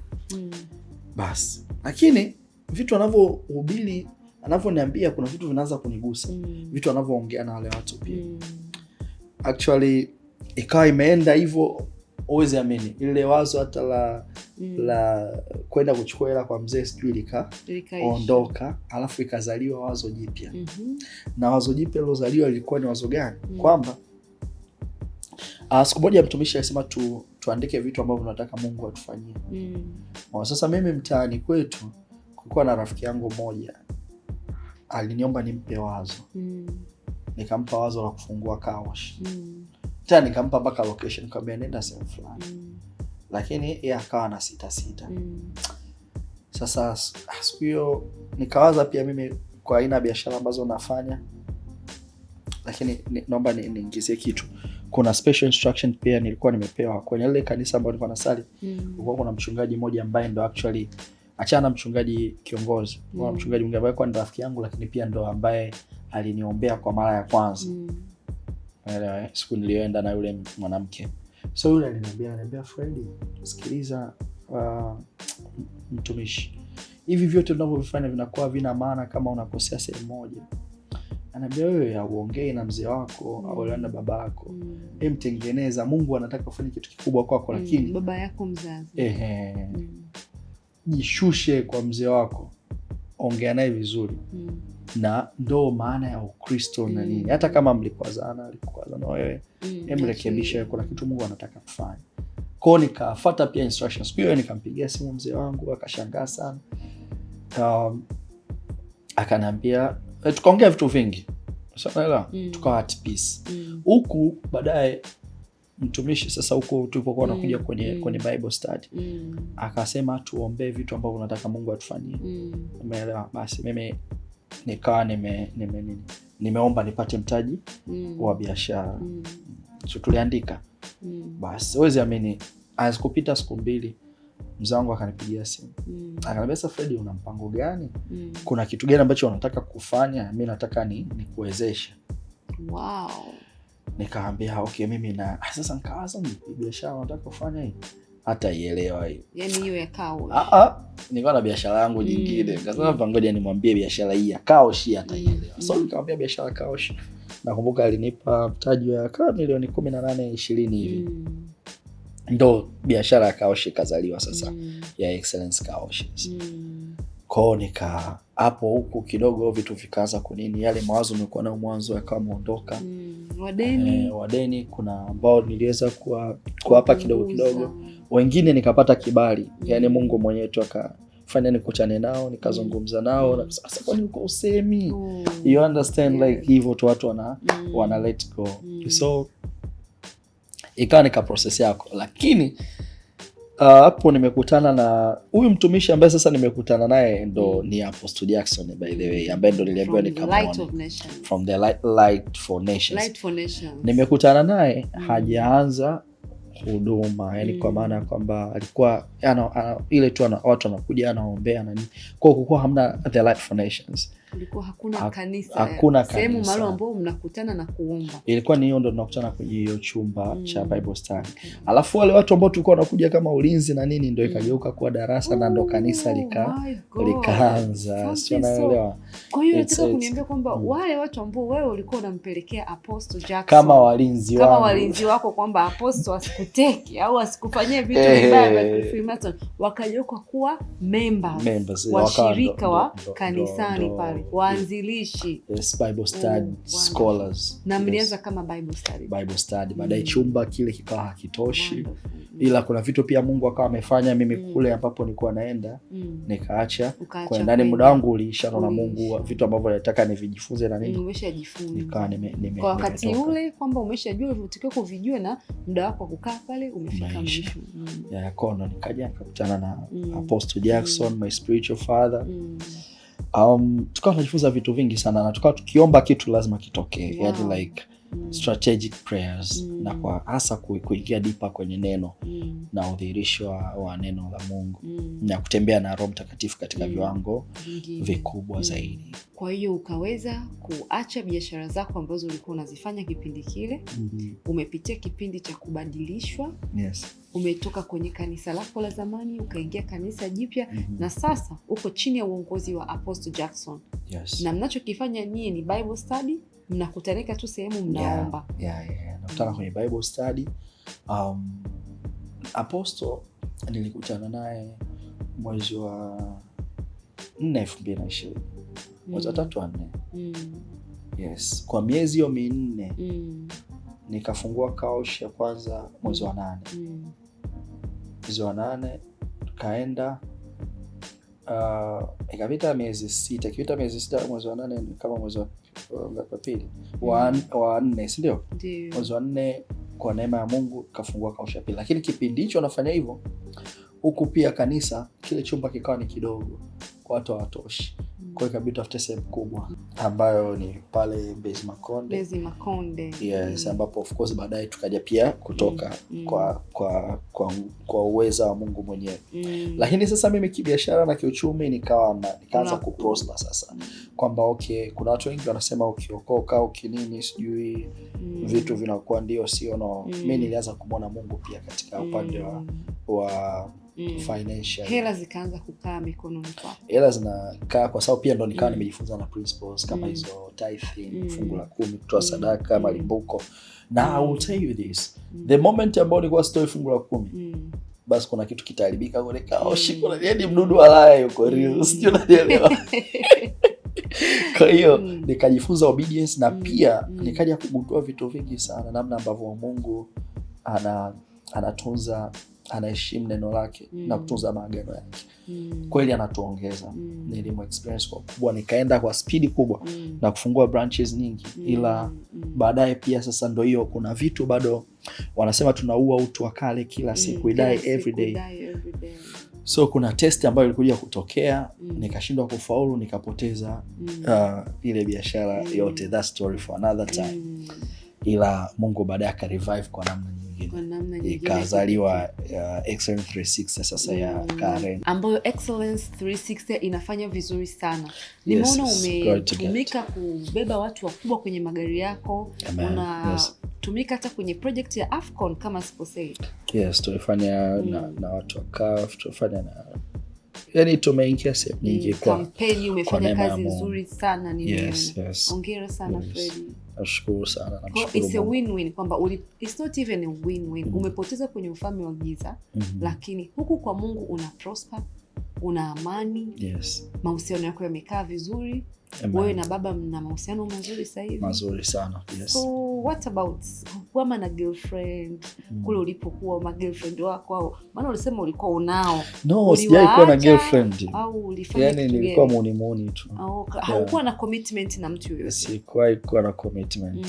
A: Basi. Lakini vitu anavyohubiri, anavyoniambia kuna vitu vinaanza kunigusa. Vitu anavyoongea na wale watu pia. Actually ikawa imeenda hivyo, always amini. Ile wazo hata la kwenda kuchukua hela kwa mzee sijui likaondoka, alafu ikazaliwa wazo jipya. Na wazo jipya lilozaliwa lilikuwa ni wazo gani? Kwamba Siku moja mtumishi alisema tuandike vitu ambavyo tunataka Mungu atufanyie. Sasa mimi mtaani kwetu kulikuwa na rafiki yangu mmoja aliniomba nimpe wazo. Nikampa wazo la kufungua car wash. Tena nikampa mpaka location, nikamwambia nenda sehemu fulani. Lakini yeye akawa na sita. Sasa siku hiyo nikawaza pia mimi kwa aina ya biashara ambazo nafanya, lakini naomba niingizie kitu. Kuna special instruction pia nilikuwa nimepewa kwenye ile kanisa ambalo nilikuwa nasali. Kulikuwa kuna mchungaji mmoja ambaye ndo actually achana mchungaji kiongozi. Kuna mchungaji mwingine ambaye kwa rafiki yangu, lakini pia ndo ambaye aliniombea kwa mara ya kwanza. Siku nilioenda na yule mwanamke. So yule aliniambia Freddy, sikiliza mtumishi. Hivi vyote tunavyofanya vinakuwa vina maana kama unakosea sehemu moja. Anambia wewe uongee na mzee wako au na baba yako. Mtengeneza, Mungu anataka ufanye kitu kikubwa kwako, lakini
B: baba yako mzazi.
A: Jishushe kwa mzee wako. Ongea naye vizuri. Na ndo maana ya Ukristo na nini. Hata kama mlikwazana wewe, mrekebisha, kuna kitu Mungu anataka kufanya. Kwa nikafuata pia instructions. Kwa hiyo nikampigia simu mzee wangu, akashangaa sana. Akaniambia tukaongea vitu vingi. Sawa, tukawa at peace. Huku baadaye mtumishi sasa huko tulipokuwa nakuja kwenye Bible study. Akasema tuombee vitu ambavyo nataka Mungu atufanyie. Umeelewa? Basi mimi nikawa nimeomba nipate mtaji wa biashara. So tuliandika. Basi huwezi amini, azikupita siku 2 mzee wangu akanipigia simu. Akaniambia sasa Freddy, una mpango gani? Kuna kitu gani ambacho unataka kufanya? Mimi nataka nikuwezeshe.
B: Wow.
A: Nikamwambia okay, mimi na sasa nikaanza biashara nataka kufanya hii. Hata ielewa hii.
B: Yaani hiyo ya kao.
A: Nilikuwa na biashara yangu nyingine. Nikasema ngoja nimwambie biashara hii ya kaoshi hata ielewa. So nikamwambia biashara kaoshi. Nakumbuka alinipa mtaji wa kama milioni 18-20 hivi. Ndo biashara ya kaoshi kazaliwa sasa ya Excellence Kaoshi. Kwa nika hapo huku kidogo vitu vikaanza kunini, yale mawazo nilikuwa nayo mwanzo yakawa muondoka. Wadeni kuna ambao niliweza kuwapa kidogo. Wengine nikapata kibali. Yaani Mungu mwenyewe tu akafanya nikutane nao, nikazungumza nao. Sasa kwa nini uko usemi? You understand, like hivyo tu watu wana let go. So ikawa nika process yako, lakini hapo nimekutana na huyu mtumishi ambaye sasa nimekutana naye ndo ni Apostle Jackson, by the way, ambaye ndo niliambiwa nikamwone from the Light for Nations. Nimekutana naye hajaanza huduma, yani kwa maana kwamba alikuwa ile tu watu wanakuja anaombea na nini. Kwa kuwa hamna the Light for Nations,
B: kulikuwa hakuna kanisa, sehemu maalum ambao mnakutana na kuomba. Ilikuwa
A: ni hiyo ndo tunakutana kwenye hiyo chumba cha Bible study. Alafu wale watu ambao tulikuwa wanakuja kama ulinzi na nini ndo ikageuka kuwa darasa na ndo kanisa likaanza. Sio, naelewa.
B: Kwa hiyo nataka kuniambia kwamba wale watu ambao wewe ulikuwa unampelekea Apostle Jackson
A: kama walinzi
B: wako kwamba Apostle asikuteke au asikufanyie vitu vibaya vya Freemason, wakageuka kuwa members washirika wa kanisani pale, waanzilishi.
A: Yes, Bible study scholars.
B: Na mlianza kama Bible study.
A: Baadaye chumba kile kikawa hakitoshi. Ila kuna vitu pia Mungu akawa amefanya mimi kule ambapo nilikuwa naenda nikaacha. Kwa ndani muda wangu uliisha na Mungu vitu ambavyo nataka nivijifunze na nini.
B: Umeshajifunza.
A: Nikawa
B: kwa wakati ule kwamba umeshajua unatakiwa kuvijua na muda wako kukaa pale umefika mwisho.
A: Ya kono nikaja nikakutana na Apostle Jackson, my spiritual father. Tukawa tunajifunza vitu vingi sana na tukawa tukiomba kitu lazima kitokee. Wow. Yani like strategic prayers na kwa hasa kuingia deeper kwenye neno na udhihirisho wa neno la Mungu na kutembea na Roho Mtakatifu katika viwango vikubwa zaidi.
B: Kwa hiyo ukaweza kuacha biashara zako ambazo ulikuwa unazifanya kipindi kile. Umepitia kipindi cha kubadilishwa.
A: Yes.
B: Umetoka kwenye kanisa lako la zamani ukaingia kanisa jipya na sasa uko chini ya uongozi wa Apostle Jackson.
A: Yes.
B: Na mnachokifanya nyinyi ni Bible study, mnakutanika tu sehemu mnaomba.
A: Nakutana kwenye Bible study. Apostle nilikutana naye mwezi wa 4 2020. Mwezi wa 3 wa 4. Yes, kwa miezi hiyo 4 nikafungua Kaush ya kwanza mwezi wa 8. Mwezi wa 8 kaenda, ikapita miezi 6. Ikipita miezi 6 mwezi wa 8 kama mwezi wa pili wa 4, si ndio? Mwezi wa 4 kwa neema ya Mungu kafungua Kaush ya pili. Lakini kipindi hicho nafanya hivyo, huku pia kanisa kile chumba kikawa ni kidogo, kwa watu hawatoshi. Kwa hiyo ikabidi tafute sehemu kubwa ambayo ni pale Mbezi Makonde. Yes, ambapo of course baadaye tukaja pia kutoka kwa uweza wa Mungu mwenyewe. Lakini sasa mimi kibiashara na kiuchumi nikaanza kuprosper sasa. Kwamba okay, kuna watu wengi wanasema ukiokoka ukinini sijui vitu vinakuwa ndio sio no. Mimi nilianza kumwona Mungu pia katika upande wa financial.
B: Hela zikaanza kukaa mikononi kwako.
A: Hela zinakaa kwa sababu pia ndo nikawa nimejifunza na principles kama hizo tithing, fungu la 10, kutoa sadaka, malimbuko. Na I will tell you this, the moment ambao nilikuwa sitoi fungu la 10, basi kuna kitu kitaharibika kule Kaush. Kuna yani mdudu alaya yuko real, sio unanielewa? Kwa hiyo nikajifunza obedience, na pia nikaja kugundua vitu vingi sana, namna ambavyo Mungu anatunza, anaheshimu neno lake na kutunza maagano yake. Kweli anatuongeza. Nilimu experience kwa kubwa, nikaenda kwa speed kubwa na kufungua branches nyingi. Ila baadaye pia sasa ndio hiyo, kuna vitu bado wanasema tunaua utu wa kale kila siku, we die every day. So kuna test ambayo ilikuja kutokea, nikashindwa kufaulu, nikapoteza ile biashara yote. That story for another time. Ila Mungu baadaye akarevive kwa namna nyingine. Ikazaliwa Excellence 360 sasa ya Karen,
B: ambayo Excellence 360 inafanya vizuri sana. Nimeona umetumika kubeba watu wakubwa kwenye magari yako. Unatumika hata kwenye project ya Afcon kama siposei.
A: Yes, tulifanya na watu wa CAF, tulifanya na yani tumeingia sehemu nyingi kwa
B: kampeni. Umefanya kazi nzuri sana, nimeona.
A: Yes.
B: Hongera sana Freddy.
A: Nashukuru sana.
B: It's a win-win, kwamba it's not even a win-win. Umepoteza kwenye ufalme wa giza, lakini huku kwa Mungu una prosper, una amani.
A: Yes.
B: Mahusiano yako yamekaa vizuri. Wewe na baba mna mahusiano mazuri sasa hivi.
A: Mazuri sana. Yes.
B: So what about kuwa na girlfriend? Kule ulipokuwa ma girlfriend wako au maana ulisema ulikuwa unao?
A: No, sijaikuwa na girlfriend.
B: Au ulifanya
A: yani nilikuwa muuni tu.
B: Haukuwa na commitment na mtu yoyote?
A: Sikuwa na commitment.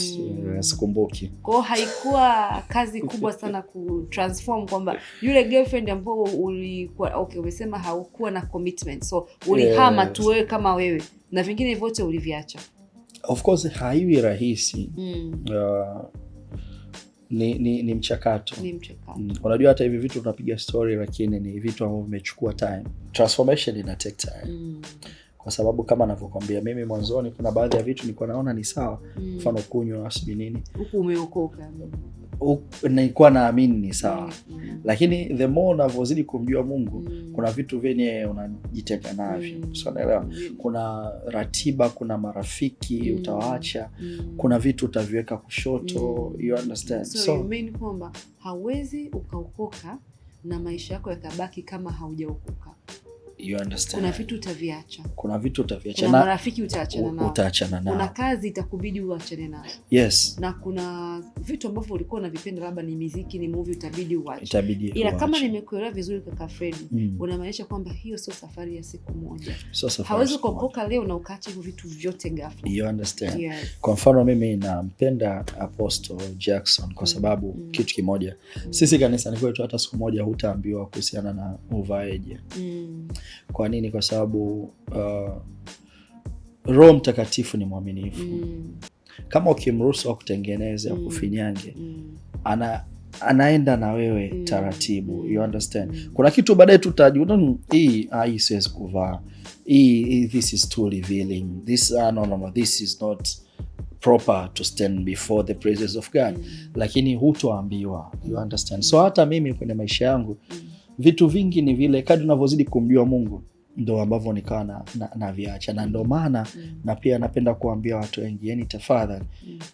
A: Sikumbuki.
B: Kwa hiyo haikuwa kazi kubwa sana ku transform kwamba yule girlfriend ambao ulikuwa okay, umesema haukuwa na commitment. So ulihama tu wewe kama wewe na vingine vyote uliviacha.
A: Of course haiwi rahisi. Ni mchakato. Unajua hata hivi vitu tunapiga story, lakini ni vitu ambavyo vimechukua time. Transformation ina take time. Kwa sababu kama ninavyokuambia, mimi mwanzoni kuna baadhi ya vitu nilikuwa naona ni sawa, mfano kunywa asibi nini.
B: Huko umeokoka.
A: Nilikuwa naamini ni sawa. Lakini the more unavyozidi kumjua Mungu, kuna vitu vyenye unajitenga navyo. So unaelewa? Kuna ratiba, kuna marafiki utawaacha, kuna vitu utaviweka kushoto, you understand?
B: So you mean kwamba hauwezi ukaokoka na maisha yako yakabaki kama haujaokoka.
A: You understand?
B: Kuna vitu utaviacha.
A: Kuna
B: marafiki utaachana nao.
A: Kuna
B: kazi itakubidi uachane nayo.
A: Yes.
B: Na kuna vitu ambavyo ulikuwa unavipenda, labda ni muziki, ni movie, utabidi uache. Ila kama nimekuelewa vizuri kaka Freddy, unamaanisha kwamba hiyo sio safari ya siku moja. Hawezi kuokoka leo na ukaacha hivyo vitu vyote ghafla.
A: You understand?
B: Yes.
A: Kwa mfano mimi nampenda Apostle Jackson kwa sababu kitu kimoja. Sisi kanisani kwetu hata siku moja hutaambiwa kuhusiana na uvaaji. Kwa nini? Kwa sababu Roho Mtakatifu ni mwaminifu. Kama ukimruhusu akutengeneze au kufinyange, anaenda na wewe taratibu. You understand? Kuna kitu baadaye tutajua hii siwezi kuvaa. This is too revealing. This no, this is not proper to stand before the presence of God. Lakini hutoambiwa. You understand? So hata mimi kwenye maisha yangu vitu vingi ni vile kadri unavyozidi kumjua Mungu ndo ambavyo nikawa na viacha. Na ndo maana na pia napenda kuambia watu wengi, yani tafadhali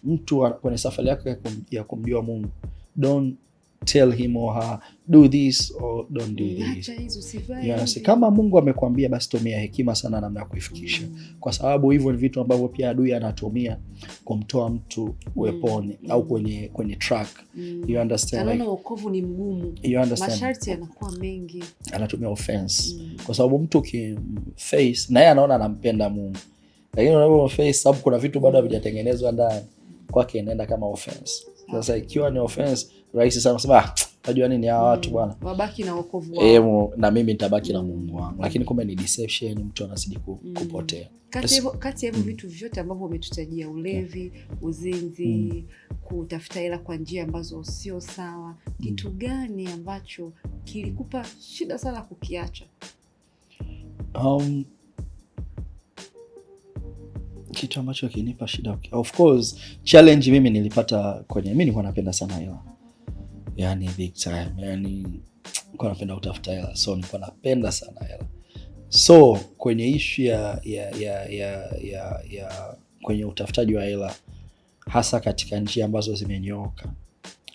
A: mtu kwenye safari yake ya kumjua Mungu, don't tell him or her do this or don't do this. Kama Mungu amekwambia basi tumia hekima sana namna ya kuifikisha, kwa sababu hivyo ni vitu ambavyo pia adui anatumia kumtoa mtu weponi au kwenye track. You understand?
B: Anaona wokovu ni mgumu. Masharti yanakuwa mengi. Anatumia
A: offense. Kwa sababu mtu face na yeye anaona anampenda Mungu, lakini unapo face sababu kuna vitu bado havijatengenezwa ndani kwake, inaenda kama offense. Sasa ikiwa ni offense, rahisi sana kusema najua nini hawa watu bwana,
B: wabaki na wokovu wao,
A: na mimi nitabaki na Mungu wangu. Lakini kumbe ni deception, mtu anazidi kupotea.
B: Kati ya vitu vyote ambavyo umetutajia, ulevi, uzinzi, kutafuta hela kwa njia ambazo sio sawa, kitu gani ambacho kilikupa shida sana kukiacha?
A: Kitu ambacho kinipa shida, of course challenge mimi nilipata mimi nilikuwa napenda sana hela, yani big time, yani nilikuwa napenda kutafuta hela, so nilikuwa napenda sana hela. So kwenye issue ya kwenye utafutaji wa hela, hasa katika njia ambazo zimenyooka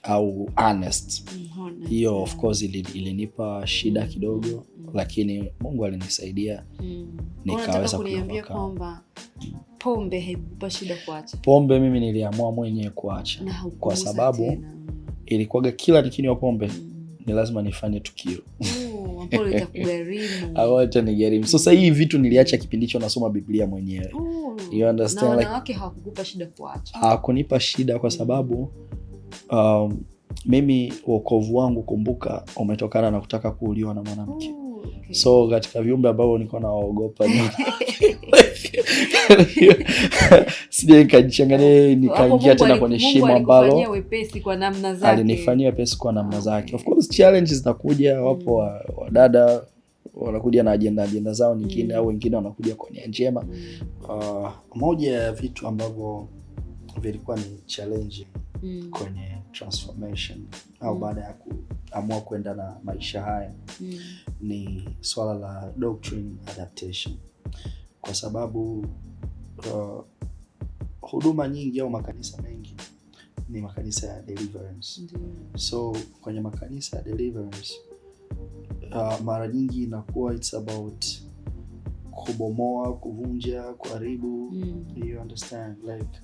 A: au honest, hiyo of course ilinipa shida kidogo, lakini Mungu alinisaidia nikaweza
B: kuniambia kwamba pombe haikupa shida kuacha.
A: Pombe mimi niliamua mwenyewe kuacha, kwa sababu ilikuwaga kila nikinywa pombe ni lazima nifanye tukio.
B: Hapo itakugharimu.
A: Awacha nigharimu. Sasa hii vitu niliacha kipindi hicho nasoma Biblia mwenyewe. You understand?
B: Na wanawake hawakukupa shida kuacha?
A: Hakunipa shida kwa sababu mimi wokovu wangu, kumbuka, umetokana na kutaka kuuliwa na mwanamke. Okay. So katika viumbe ambao nilikuwa naogopa sije nikajichanganya nikaingia tena kwenye shimo ambalo
B: alinifanyia wepesi kwa namna zake.
A: Alinifanyia wepesi kwa namna zake. Of course challenges zinakuja, wapo wadada wanakuja na agenda zao nyingine, au wengine wanakuja kwa nia njema. Moja ya vitu ambavyo vilikuwa ni challenge kwenye transformation au baada ya kuamua kwenda na maisha haya ni swala la doctrine adaptation, kwa sababu huduma nyingi au makanisa mengi ni makanisa ya deliverance. So kwenye makanisa ya deliverance mara nyingi inakuwa it's about kubomoa, kuvunja, kuharibu. You understand? Like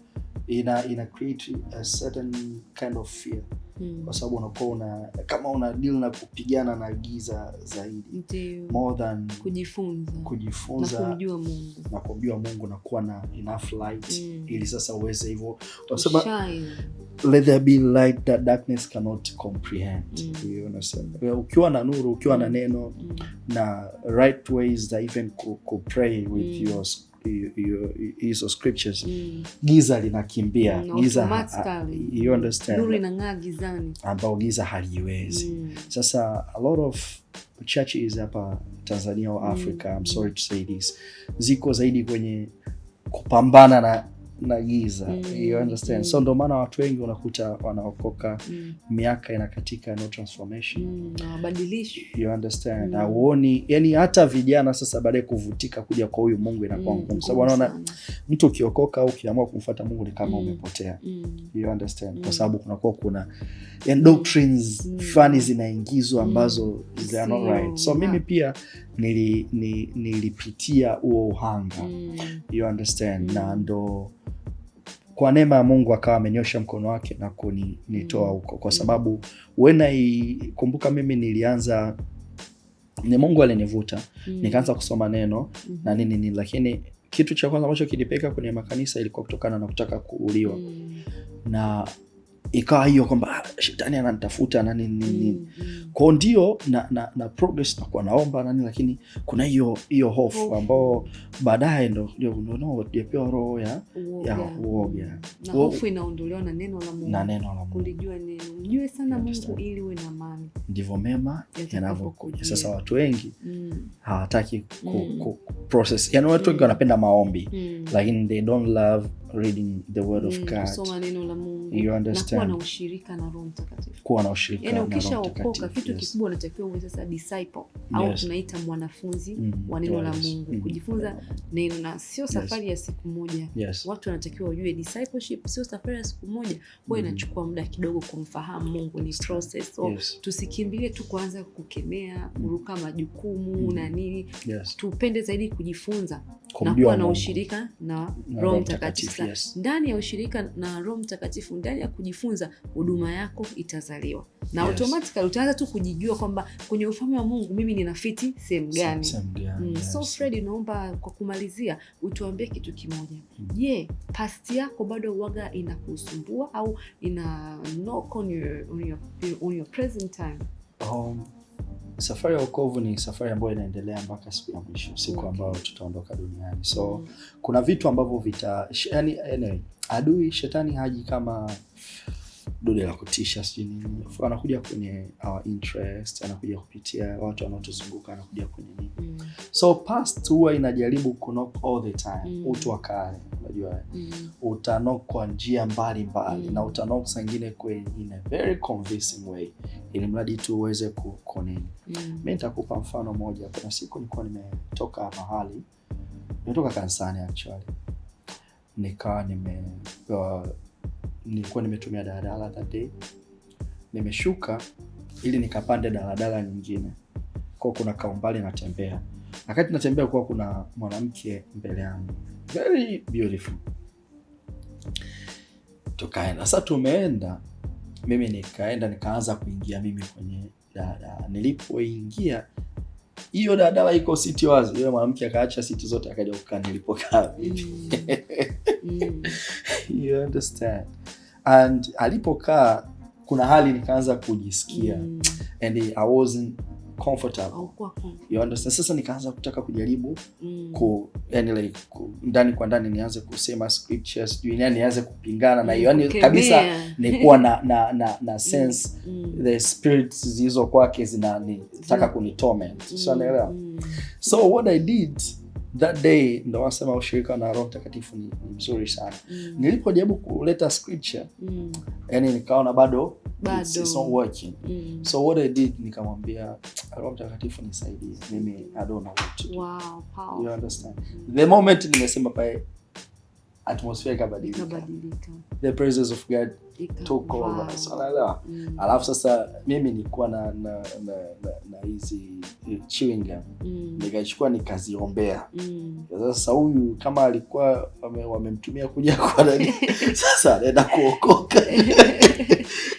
A: ina create a certain kind of fear, kwa sababu unakuwa kama una deal na kupigana na giza zaidi, more than kujifunza na kumjua Mungu na kuwa na enough light ili sasa uweze hivyo, unasema let there be light that darkness cannot comprehend. You understand? Ukiwa na nuru, ukiwa na neno na right ways that even could pray with your scriptures, giza linakimbia, giza you understand,
B: nuru inang'aa gizani
A: ambao giza haliwezi. Sasa a lot of churches hapa Tanzania au Africa, I'm sorry to say this, ziko zaidi kwenye kupambana na giza. You understand? So ndo maana watu wengi unakuta wanaokoka miaka inakatika, no transformation,
B: mabadilisho.
A: You understand? Hauoni, yani hata vijana sasa baadaye kuvutika kuja kwa huyu Mungu inakuwa ngumu, sababu wanaona mtu ukiokoka au ukiamua kumfuata Mungu ni kama umepotea. You understand? Kwa sababu kuna doctrines funny zinaingizwa ambazo they are not right. So mimi pia nilipitia huo uhanga. You understand? Na ndo kwa neema ya Mungu akawa amenyosha mkono wake na kunitoa huko, kwa sababu kumbuka mimi nilianza, ni Mungu alinivuta nikaanza kusoma neno na nini, lakini kitu cha kwanza ambacho kilipeka kwenye makanisa ilikuwa kutokana na kutaka kuuliwa. Na ikawa hiyo kwamba shetani ananitafuta na nini. Kwa ndio na progress na kwa naomba nani, lakini kuna hiyo hofu ambao baadaye ndio tunapewa roho ya uoga.
B: Na hofu inaondolewa na neno la Mungu. Kulijua neno. Mjue sana Mungu ili uwe na amani.
A: Ndivyo mema yanavyokuja. Sasa watu wengi hawataki process. Yaani watu wengi wanapenda maombi, lakini they don't love reading the word of God.
B: Kusoma neno la Mungu.
A: You understand?
B: Na kuwa na ushirika na Roho Mtakatifu.
A: Kuwa na ushirika na Roho Mtakatifu.
B: Ukishaokoka kitu kikubwa unatakiwa uwe sasa disciple. au tunaita mwanafunzi wa neno la Mungu. Kujifunza neno na sio safari ya siku moja. Watu wanatakiwa wajue discipleship sio safari ya siku moja, huwa inachukua muda kidogo kumfahamu Mungu, ni process. So tusikimbilie tu kuanza kukemea, kuruka majukumu na nini. Tupende zaidi kujifunza na kuwa na ushirika na Roho Mtakatifu. Ndani ya ushirika na Roho Mtakatifu, ndani ya kujifunza, huduma yako itazaliwa. Na automatically utaanza tu kujijua kwamba kwenye ufalme wa Mungu mimi ninafiti sehemu gani. So Fred, naomba kwa kumalizia utuambie kitu kimoja. Je, past yako bado huaga inakusumbua au ina knock on your present time?
A: Safari ya wokovu ni safari ambayo inaendelea mpaka siku ya mwisho, siku ambayo tutaondoka duniani. So kuna vitu ambavyo anyway, adui shetani haji kama dude la kutisha sijui nini. Anakuja kwenye our interest, anakuja kupitia watu wanaotuzunguka, anakuja kwenye nini. So past huwa inajaribu knock all the time. Utu wa kale, unajua. Utanok kwa njia mbalimbali na utanok sangine in a very convincing way, ili mradi tu uweze kukoneni. Mimi nitakupa mfano moja. Kuna siku nilikuwa nimetoka mahali, nimetoka kanisani actually. Nilikuwa nimetumia daladala that day. Nimeshuka ili nikapande daladala nyingine. Kwa kuna kaumbali natembea. Wakati natembea kwa kuna mwanamke mbele yangu. Very beautiful. Tukaenda. Sasa tumeenda. Mimi nikaanza kuingia mimi kwenye daladala. Nilipoingia hiyo daladala iko siti wazi. Yule mwanamke akaacha siti zote akaja kukaa nilipokaa mimi. You understand? And alipokaa kuna hali nikaanza kujisikia and I wasn't comfortable. You understand? Sasa nikaanza kutaka kujaribu ndani kwa ndani nianze kusema scriptures, nianze kupingana na hiyo. Yani kabisa nilikuwa na sense the spirits zizo kwake zinanitaka kunitorment. So naelewa. So what I did that day, ndo wasema ushirika na Roho Mtakatifu ni mzuri sana. Nilipojaribu kuleta scripture, yani nikaona bado it's not working. So what I did, nikamwambia Roho Mtakatifu nisaidie. Mimi I don't know what to do.
B: Wow, powerful.
A: You understand? The moment nimesema pale, atmosphere ikabadilika. The presence of God took over. So naelewa. Alafu sasa mimi nilikuwa na hizi chewing gum. Nikachukua nikaziombea. Sasa huyu kama alikuwa wamemtumia kuja kwa nani, sasa anaenda kuokoka.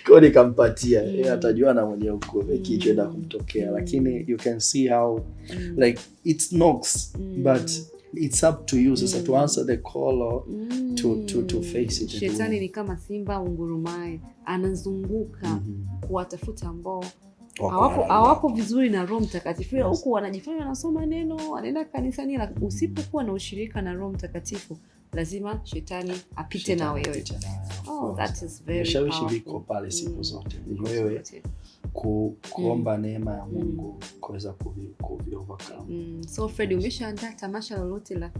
A: Kwa nikampatia. Yeye atajua na mwenye uko kichwa kumtokea. Lakini you can see how like it knocks but it's up to you sasa to answer the call or to face it.
B: Shetani ni kama simba ungurumaye, anazunguka kuwatafuta ambao hawapo vizuri na Roho Mtakatifu. Huku wanajifanya wanasoma neno, wanaenda kanisani, na usipokuwa na ushirika na Roho Mtakatifu lazima shetani apite na wewe. That is very powerful.
A: Shawishi viko pale siku zote. Wewe kuomba neema ya Mungu kuweza kuovercome.
B: So Fred, umeshaandaa tamasha lolote la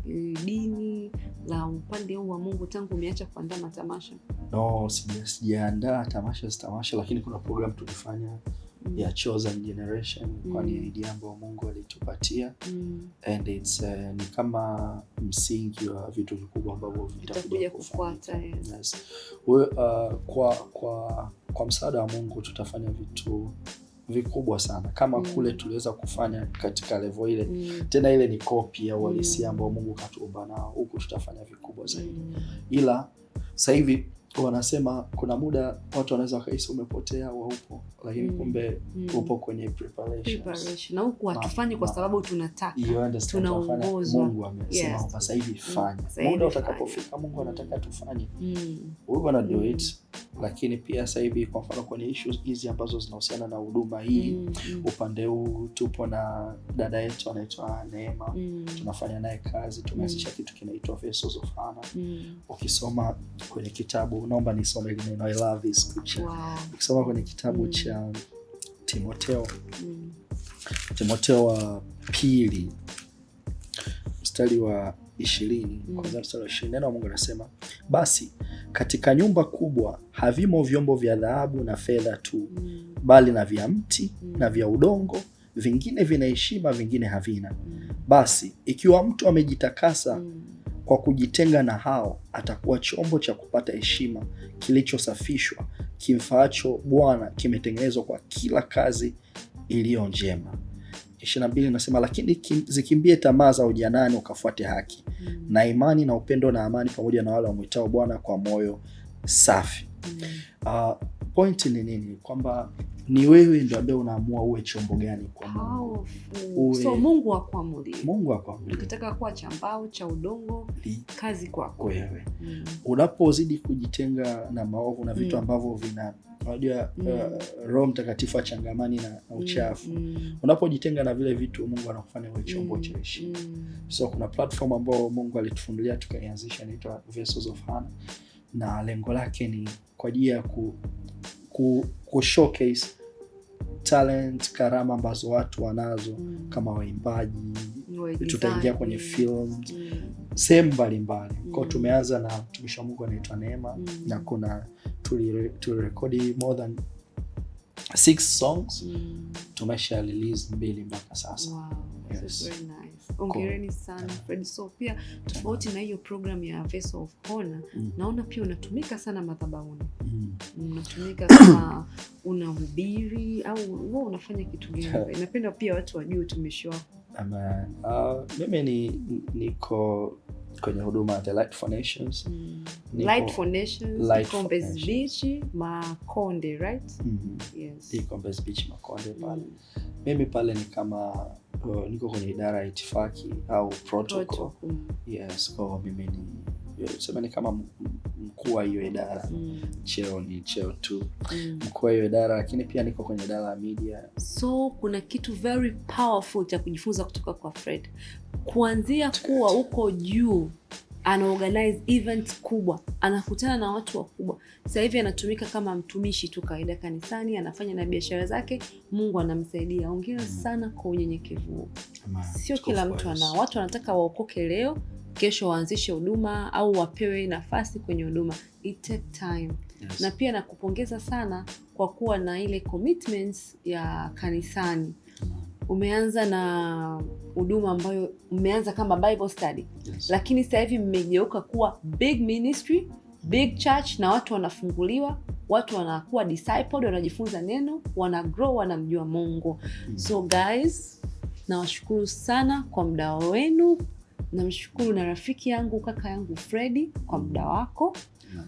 B: dini la upande huu wa Mungu tangu umeacha kuandaa matamasha?
A: No, sijaandaa tamasha, lakini kuna program tulifanya ya Chosen Generation kwa ni idea ambayo Mungu alitupatia. And it's ni kama msingi wa vitu vikubwa ambavyo vitakuja kufuata. Yes. Kwa msaada wa Mungu tutafanya vitu vikubwa sana kama kule tuliweza kufanya katika level ile. Tena ile ni copy ya uhalisia ambao Mungu katuumba nao. Huku tutafanya vikubwa zaidi. Ila sasa hivi wanasema kuna muda watu wanaweza wakahisi umepotea au upo, lakini kumbe upo kwenye preparation.
B: Na huku hatufanyi kwa sababu tunataka, tunaongozwa.
A: Mungu amesema sasa hivi fanya. Muda utakapofika Mungu anataka tufanye. We're gonna do it. Lakini pia sasa hivi kwa mfano kwenye issues hizi ambazo zinahusiana na huduma hii, upande huu tupo na dada yetu anaitwa Neema. Tunafanya naye kazi, tumeanzisha kitu kinaitwa Vessels of Honor. Ukisoma kwenye kitabu, naomba nisome ile neno, I love this scripture. Ukisoma kwenye kitabu cha Timotheo wa pili mstari wa 20, kwanza mstari wa 20, neno la Mungu linasema, basi katika nyumba kubwa havimo vyombo vya dhahabu na fedha tu, bali na vya mti na vya udongo vingine vina heshima, vingine havina. Basi ikiwa mtu amejitakasa kwa kujitenga na hao, atakuwa chombo cha kupata heshima, kilichosafishwa, kimfaacho Bwana, kimetengenezwa kwa kila kazi iliyo njema. 22 nasema, lakini zikimbie tamaa za ujanani, ukafuate haki na imani na upendo na amani, pamoja na wale wamwitao Bwana kwa moyo safi. Point ni nini? Kwamba ni wewe ndio ambaye unaamua uwe chombo gani kwa Mungu.
B: So Mungu hakuamuri.
A: Ukitaka
B: kuwa cha mbao, cha udongo, kazi kwako
A: wewe. Unapozidi kujitenga na maovu na vitu ambavyo vina unajua Roho Mtakatifu achangamani na uchafu. Unapojitenga na vile vitu, Mungu anakufanya uwe chombo cha heshima. So kuna platform ambayo Mungu alitufundulia tukaianzisha, inaitwa Vessels of Honor, na lengo lake ni kwa ajili ya ku showcase talent, karama ambazo watu wanazo, kama waimbaji, tutaingia kwenye films, sehemu mbalimbali. Kwa tumeanza na mtumishi wa Mungu anaitwa Neema, na kuna tulirekodi more than 6 songs. Tumesha release 2 mpaka sasa.
B: Wow, yes. Very nice. Hongereni sana Fred. So pia tofauti na hiyo program ya Vessel of Honor, naona pia unatumika sana madhabahuni. Unatumika kama unahubiri au wewe unafanya kitu gani? Napenda pia watu wajue utumishi wako.
A: Mimi niko kwenye huduma The Light for Nations.
B: Light for Nations, Combes Beach, Makonde, right?
A: Yes. Combes Beach, Makonde pale. Mimi pale ni kama niko kwenye idara ya itifaki au protocol. Yes, kwa mimi ni kama mkuu wa hiyo idara. Cheo tu. Mkuu wa hiyo idara, lakini pia niko kwenye idara ya media.
B: So kuna kitu very powerful cha kujifunza kutoka kwa Fred. Kuanzia kuwa uko juu, ana organize events kubwa, anakutana na watu wakubwa. Sasa hivi anatumika kama mtumishi tu kawaida kanisani, anafanya na biashara zake, Mungu anamsaidia. Hongera sana kwa unyenyekevu. Sio kila mtu watu wanataka waokoke leo, kesho waanzishe huduma au wapewe nafasi kwenye huduma. It take time. Yes. Na pia nakupongeza sana kwa kuwa na ile commitments ya kanisani. Umeanza na huduma ambayo umeanza kama Bible study. Yes. Lakini sasa hivi mmegeuka kuwa big ministry, big church, na watu wanafunguliwa, watu wanakuwa discipled, wanajifunza neno, wana grow, wanamjua Mungu. So guys, nawashukuru sana kwa muda wenu. Namshukuru na rafiki yangu, kaka yangu Freddy, kwa muda wako.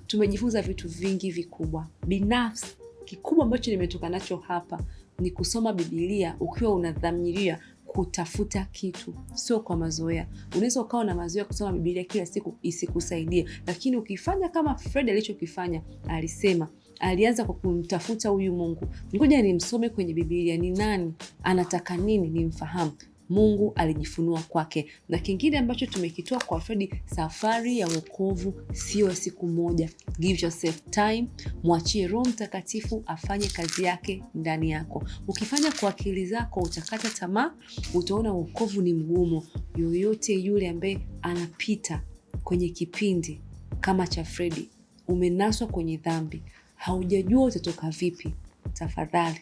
B: Tumejifunza vitu vingi vikubwa. Binafsi, kikubwa ambacho nimetoka nacho hapa ni kusoma Biblia ukiwa unadhamiria kutafuta kitu, sio kwa mazoea. Unaweza ukawa na mazoea kusoma Biblia kila siku isikusaidie, lakini ukifanya kama Fred alichokifanya, alisema alianza kwa kumtafuta huyu Mungu. Ngoja nimsome kwenye Biblia, ni nani, anataka nini, nimfahamu. Mungu alijifunua kwake. Na kingine ambacho tumekitoa kwa Fred, safari ya wokovu sio siku moja. Give yourself time, mwachie Roho Mtakatifu afanye kazi yake ndani yako. Ukifanya kwa akili zako utakata tamaa, utaona wokovu ni mgumu. Yoyote yule ambaye anapita kwenye kipindi kama cha Fred, umenaswa kwenye dhambi, haujajua utatoka vipi, tafadhali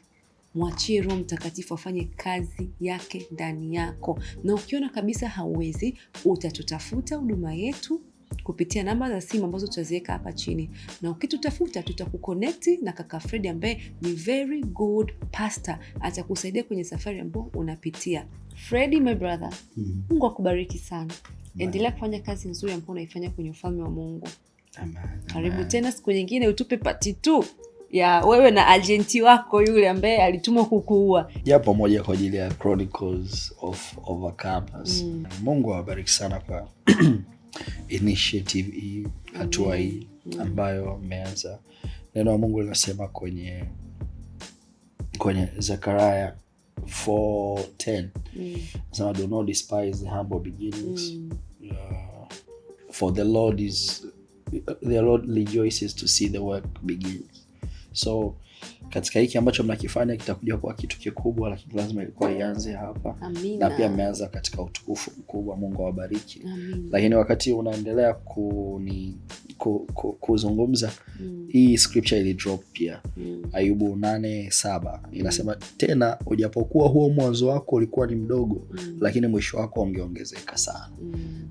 B: mwachie Roho Mtakatifu afanye kazi yake ndani yako. Na ukiona kabisa hauwezi, utatutafuta huduma yetu kupitia namba za simu ambazo tutaziweka hapa chini. Na ukitutafuta, tutakuconnect na kaka Fred ambaye ni very good pastor, atakusaidia kwenye safari ambayo unapitia. Freddy, my brother, Mungu akubariki sana. Endelea kufanya kazi nzuri ambayo unaifanya kwenye ufalme wa Mungu.
A: Amen.
B: Karibu tena siku nyingine utupe part 2 ya wewe na agenti wako yule ambaye alitumwa kukuua.
A: Japo moja kwa ajili ya Chronicles of Overcomers. Mungu awabariki sana kwa initiative hii, hatua hii ambayo umeanza. Neno la Mungu linasema kwenye Zechariah 4:10. Nasema, do not despise the humble beginnings. For the Lord rejoices to see the work begins. So katika hiki ambacho mnakifanya kitakuja kwa kitu kikubwa, lakini lazima ilikuwa ianze hapa.
B: Amina.
A: Na pia mmeanza katika utukufu mkubwa. Mungu awabariki. Lakini wakati unaendelea kuzungumza hii scripture ili drop pia. Ayubu 8:7 inasema tena, ujapokuwa huo mwanzo wako ulikuwa ni mdogo, lakini mwisho wako ungeongezeka sana.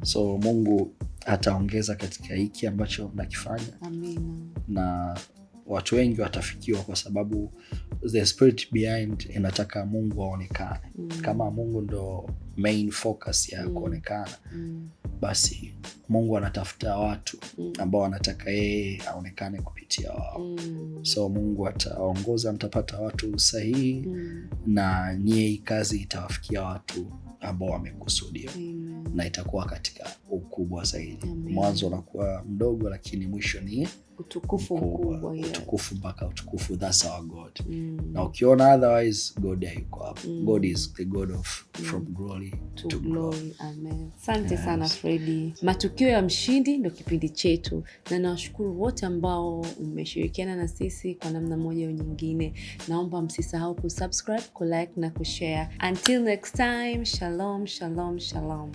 A: So Mungu ataongeza katika hiki ambacho mnakifanya.
B: Amina.
A: Na watu wengi watafikiwa, kwa sababu the spirit behind inataka Mungu aonekane. Kama Mungu ndo main focus ya kuonekana, basi Mungu anatafuta watu ambao wanataka yeye aonekane kupitia wao. So Mungu ataongoza, mtapata watu sahihi, na nyie kazi itawafikia watu ambao wamekusudia, na itakuwa katika ukubwa zaidi. Mwanzo unakuwa mdogo, lakini mwisho ni
B: utukufu mkubwa.
A: Utukufu mpaka utukufu. That's our God. Na ukiona otherwise, God hayuko hapo. God is the God of from glory to glory.
B: Amen. Asante sana Freddy. Matukio ya Mshindi ndio kipindi chetu, na nawashukuru wote ambao umeshirikiana na sisi kwa namna moja au nyingine. Naomba msisahau kusubscribe, kulike na kushare. Until next time, shalom, shalom, shalom.